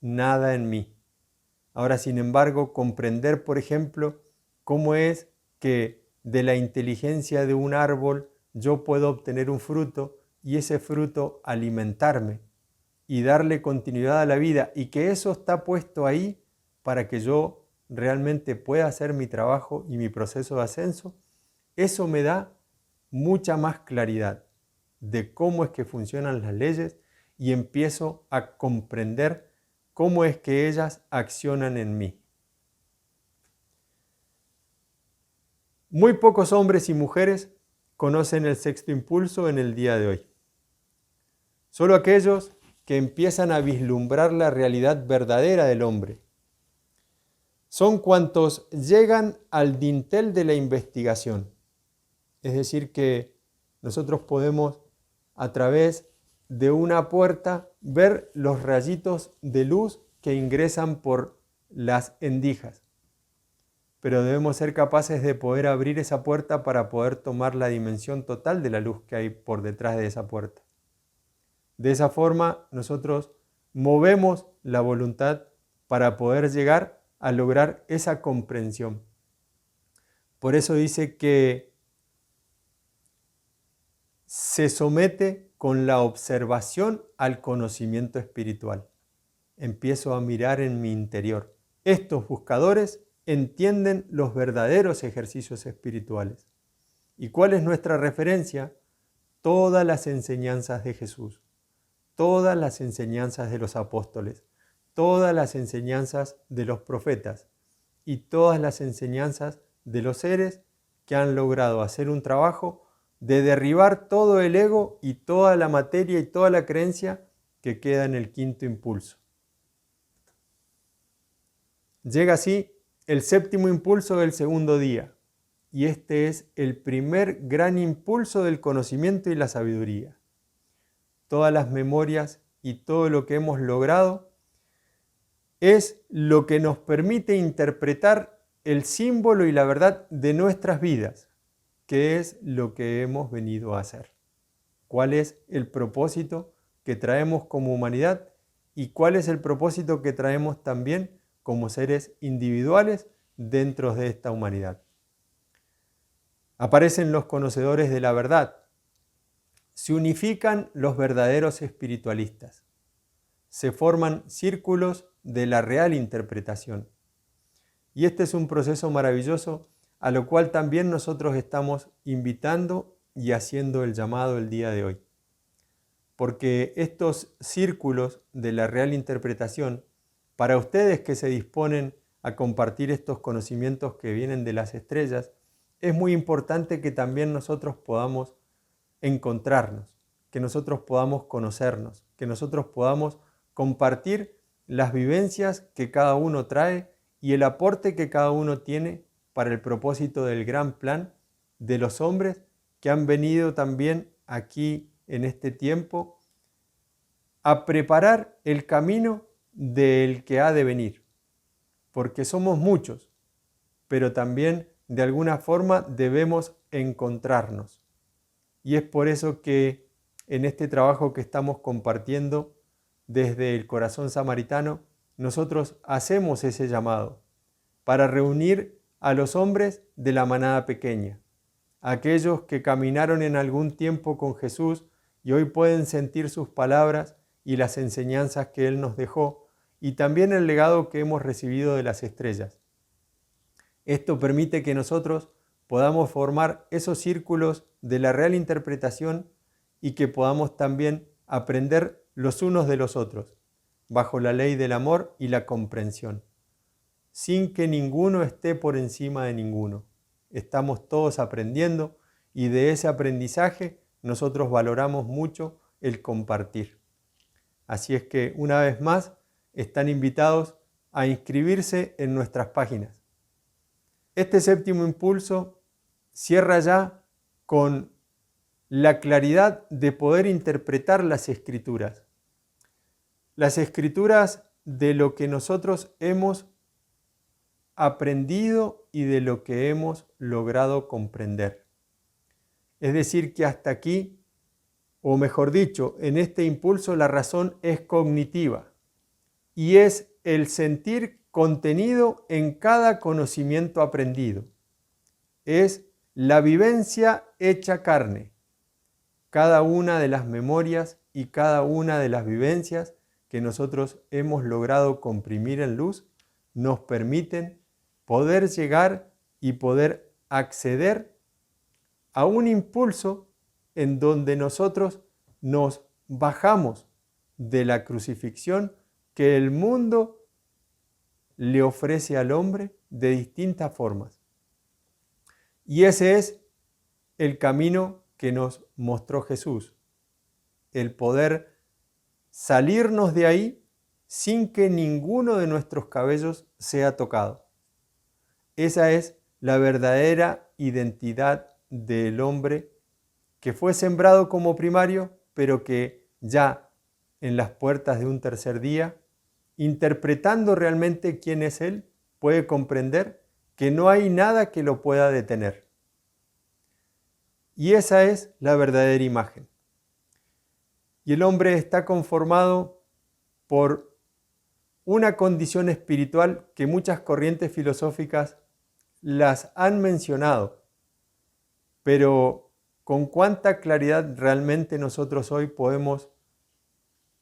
nada en mí. Ahora, sin embargo, comprender, por ejemplo, cómo es que de la inteligencia de un árbol yo puedo obtener un fruto y ese fruto alimentarme y darle continuidad a la vida y que eso está puesto ahí para que yo realmente pueda hacer mi trabajo y mi proceso de ascenso, eso me da mucha más claridad de cómo es que funcionan las leyes y empiezo a comprender cómo es que ellas accionan en mí. Muy pocos hombres y mujeres conocen el sexto impulso en el día de hoy. Solo aquellos que empiezan a vislumbrar la realidad verdadera del hombre. Son cuantos llegan al dintel de la investigación. Es decir, que nosotros podemos a través de una puerta ver los rayitos de luz que ingresan por las endijas. Pero debemos ser capaces de poder abrir esa puerta para poder tomar la dimensión total de la luz que hay por detrás de esa puerta. De esa forma nosotros movemos la voluntad para poder llegar a lograr esa comprensión. Por eso dice que se somete con la observación al conocimiento espiritual. Empiezo a mirar en mi interior. Estos buscadores entienden los verdaderos ejercicios espirituales. ¿Y cuál es nuestra referencia? Todas las enseñanzas de Jesús, todas las enseñanzas de los apóstoles, todas las enseñanzas de los profetas y todas las enseñanzas de los seres que han logrado hacer un trabajo de derribar todo el ego y toda la materia y toda la creencia que queda en el quinto impulso. Llega así el séptimo impulso del segundo día, y este es el primer gran impulso del conocimiento y la sabiduría. Todas las memorias y todo lo que hemos logrado es lo que nos permite interpretar el símbolo y la verdad de nuestras vidas, que es lo que hemos venido a hacer. ¿Cuál es el propósito que traemos como humanidad y cuál es el propósito que traemos también como seres individuales dentro de esta humanidad? Aparecen los conocedores de la verdad. Se unifican los verdaderos espiritualistas. Se forman círculos de la real interpretación. Y este es un proceso maravilloso a lo cual también nosotros estamos invitando y haciendo el llamado el día de hoy. Porque estos círculos de la real interpretación, para ustedes que se disponen a compartir estos conocimientos que vienen de las estrellas, es muy importante que también nosotros podamos encontrarnos, que nosotros podamos conocernos, que nosotros podamos compartir las vivencias que cada uno trae y el aporte que cada uno tiene para el propósito del gran plan de los hombres que han venido también aquí en este tiempo a preparar el camino del que ha de venir, porque somos muchos, pero también de alguna forma debemos encontrarnos. Y es por eso que en este trabajo que estamos compartiendo desde el corazón samaritano, nosotros hacemos ese llamado para reunir a los hombres de la manada pequeña, aquellos que caminaron en algún tiempo con Jesús y hoy pueden sentir sus palabras y las enseñanzas que Él nos dejó, y también el legado que hemos recibido de las estrellas. Esto permite que nosotros podamos formar esos círculos de la real interpretación y que podamos también aprender los unos de los otros, bajo la ley del amor y la comprensión, sin que ninguno esté por encima de ninguno. Estamos todos aprendiendo y de ese aprendizaje nosotros valoramos mucho el compartir. Así es que una vez más están invitados a inscribirse en nuestras páginas. Este séptimo impulso cierra ya con la claridad de poder interpretar las Escrituras. Las Escrituras de lo que nosotros hemos aprendido y de lo que hemos logrado comprender. Es decir, que hasta aquí, o mejor dicho, en este impulso la razón es cognitiva y es el sentir contenido en cada conocimiento aprendido. Es la vivencia hecha carne. Cada una de las memorias y cada una de las vivencias que nosotros hemos logrado comprimir en luz nos permiten poder llegar y poder acceder a un impulso en donde nosotros nos bajamos de la crucifixión que el mundo le ofrece al hombre de distintas formas. Y ese es el camino que nos mostró Jesús, el poder salirnos de ahí sin que ninguno de nuestros cabellos sea tocado. Esa es la verdadera identidad del hombre que fue sembrado como primario, pero que ya en las puertas de un tercer día, interpretando realmente quién es Él, puede comprender que no hay nada que lo pueda detener. Y esa es la verdadera imagen. Y el hombre está conformado por una condición espiritual que muchas corrientes filosóficas las han mencionado, pero con cuánta claridad realmente nosotros hoy podemos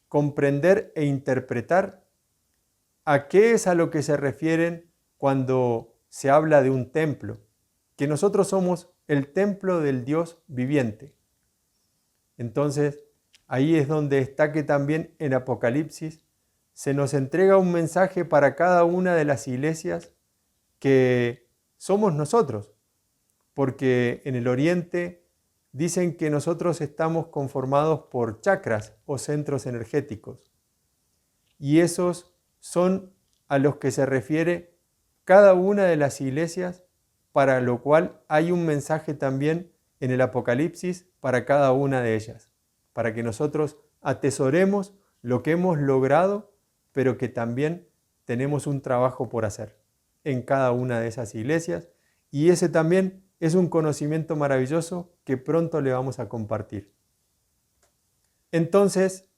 comprender e interpretar a qué es a lo que se refieren cuando se habla de un templo, que nosotros somos el templo del Dios viviente. Entonces, ahí es donde está que también en Apocalipsis se nos entrega un mensaje para cada una de las iglesias que somos nosotros, porque en el Oriente dicen que nosotros estamos conformados por chakras o centros energéticos, y esos son a los que se refiere cada una de las iglesias, para lo cual hay un mensaje también en el Apocalipsis para cada una de ellas, para que nosotros atesoremos lo que hemos logrado, pero que también tenemos un trabajo por hacer en cada una de esas iglesias, y ese también es un conocimiento maravilloso que pronto le vamos a compartir. Entonces,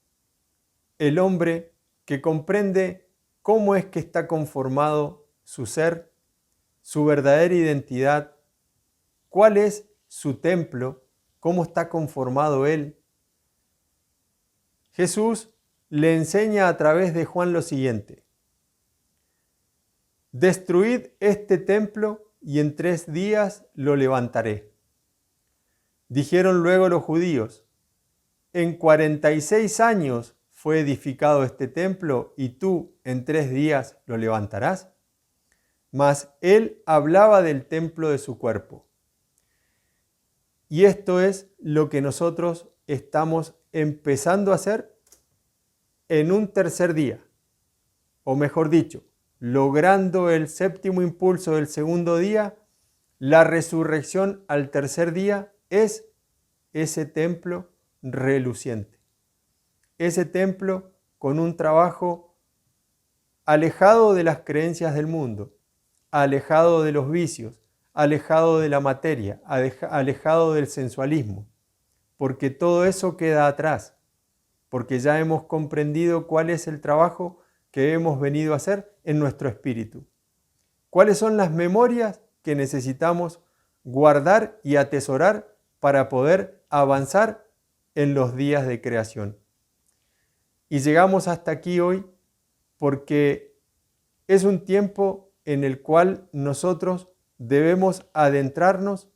el hombre que comprende cómo es que está conformado su ser, su verdadera identidad, cuál es su templo, cómo está conformado él, Jesús le enseña a través de Juan lo siguiente: destruid este templo y en 3 días lo levantaré. Dijeron luego los judíos: en 46 años fue edificado este templo y tú en 3 días lo levantarás. Mas él hablaba del templo de su cuerpo. Y esto es lo que nosotros estamos empezando a hacer en un tercer día, o mejor dicho, logrando el séptimo impulso del segundo día. La resurrección al tercer día es ese templo reluciente, ese templo con un trabajo alejado de las creencias del mundo, alejado de los vicios, alejado de la materia, alejado del sensualismo, porque todo eso queda atrás, porque ya hemos comprendido cuál es el trabajo que hemos venido a hacer en nuestro espíritu. ¿Cuáles son las memorias que necesitamos guardar y atesorar para poder avanzar en los días de creación? Y llegamos hasta aquí hoy porque es un tiempo en el cual nosotros debemos adentrarnos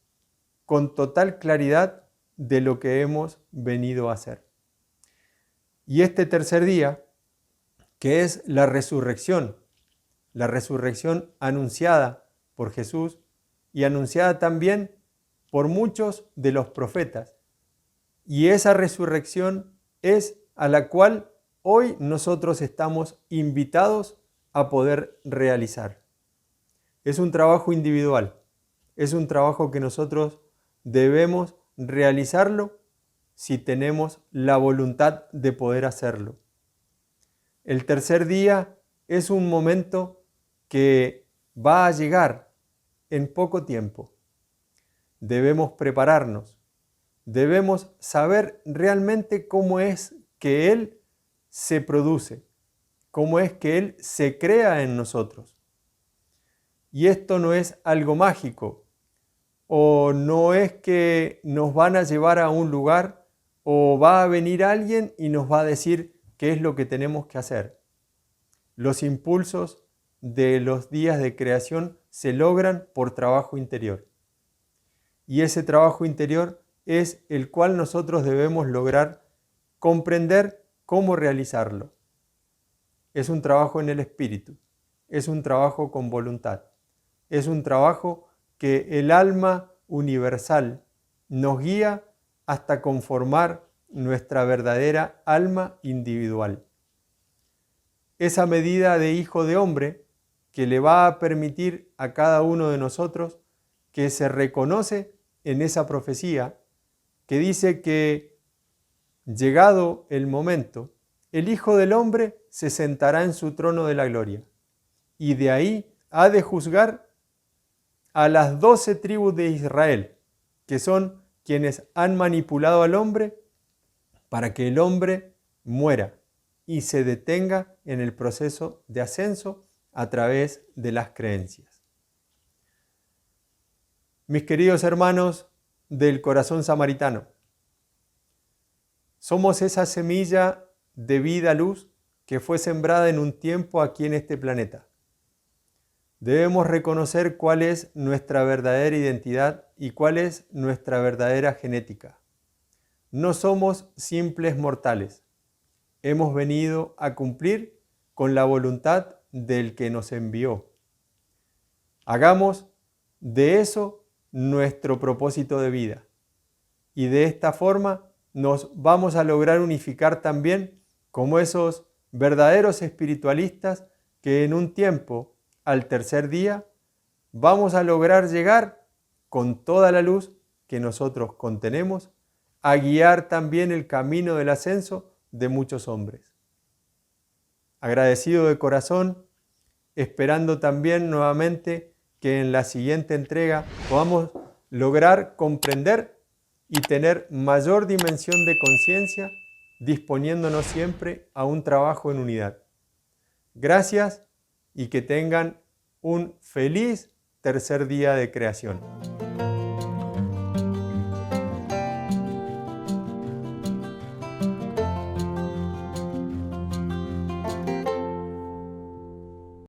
con total claridad de lo que hemos venido a hacer. Y este tercer día, que es la resurrección anunciada por Jesús y anunciada también por muchos de los profetas. Y esa resurrección es a la cual hoy nosotros estamos invitados a poder realizar. Es un trabajo individual, es un trabajo que nosotros debemos realizarlo si tenemos la voluntad de poder hacerlo. El tercer día es un momento que va a llegar en poco tiempo. Debemos prepararnos, debemos saber realmente cómo es que Él se produce, cómo es que Él se crea en nosotros. Y esto no es algo mágico, o no es que nos van a llevar a un lugar o va a venir alguien y nos va a decir qué es lo que tenemos que hacer. Los impulsos de los días de creación se logran por trabajo interior. Y ese trabajo interior es el cual nosotros debemos lograr comprender cómo realizarlo. Es un trabajo en el espíritu, es un trabajo con voluntad, es un trabajo que el alma universal nos guía hasta conformar nuestra verdadera alma individual. Esa medida de hijo de hombre que le va a permitir a cada uno de nosotros que se reconoce en esa profecía que dice que, llegado el momento, el Hijo del Hombre se sentará en su trono de la gloria y de ahí ha de juzgar a las 12 tribus de Israel, que son quienes han manipulado al hombre para que el hombre muera y se detenga en el proceso de ascenso a través de las creencias. Mis queridos hermanos del corazón samaritano, somos esa semilla de vida luz que fue sembrada en un tiempo aquí en este planeta. Debemos reconocer cuál es nuestra verdadera identidad y cuál es nuestra verdadera genética. No somos simples mortales. Hemos venido a cumplir con la voluntad del que nos envió. Hagamos de eso nuestro propósito de vida. Y de esta forma nos vamos a lograr unificar también como esos verdaderos espiritualistas que en un tiempo, al tercer día, vamos a lograr llegar con toda la luz que nosotros contenemos a guiar también el camino del ascenso de muchos hombres. Agradecido de corazón, esperando también nuevamente que en la siguiente entrega podamos lograr comprender y tener mayor dimensión de conciencia, disponiéndonos siempre a un trabajo en unidad. Gracias y que tengan un feliz tercer día de creación.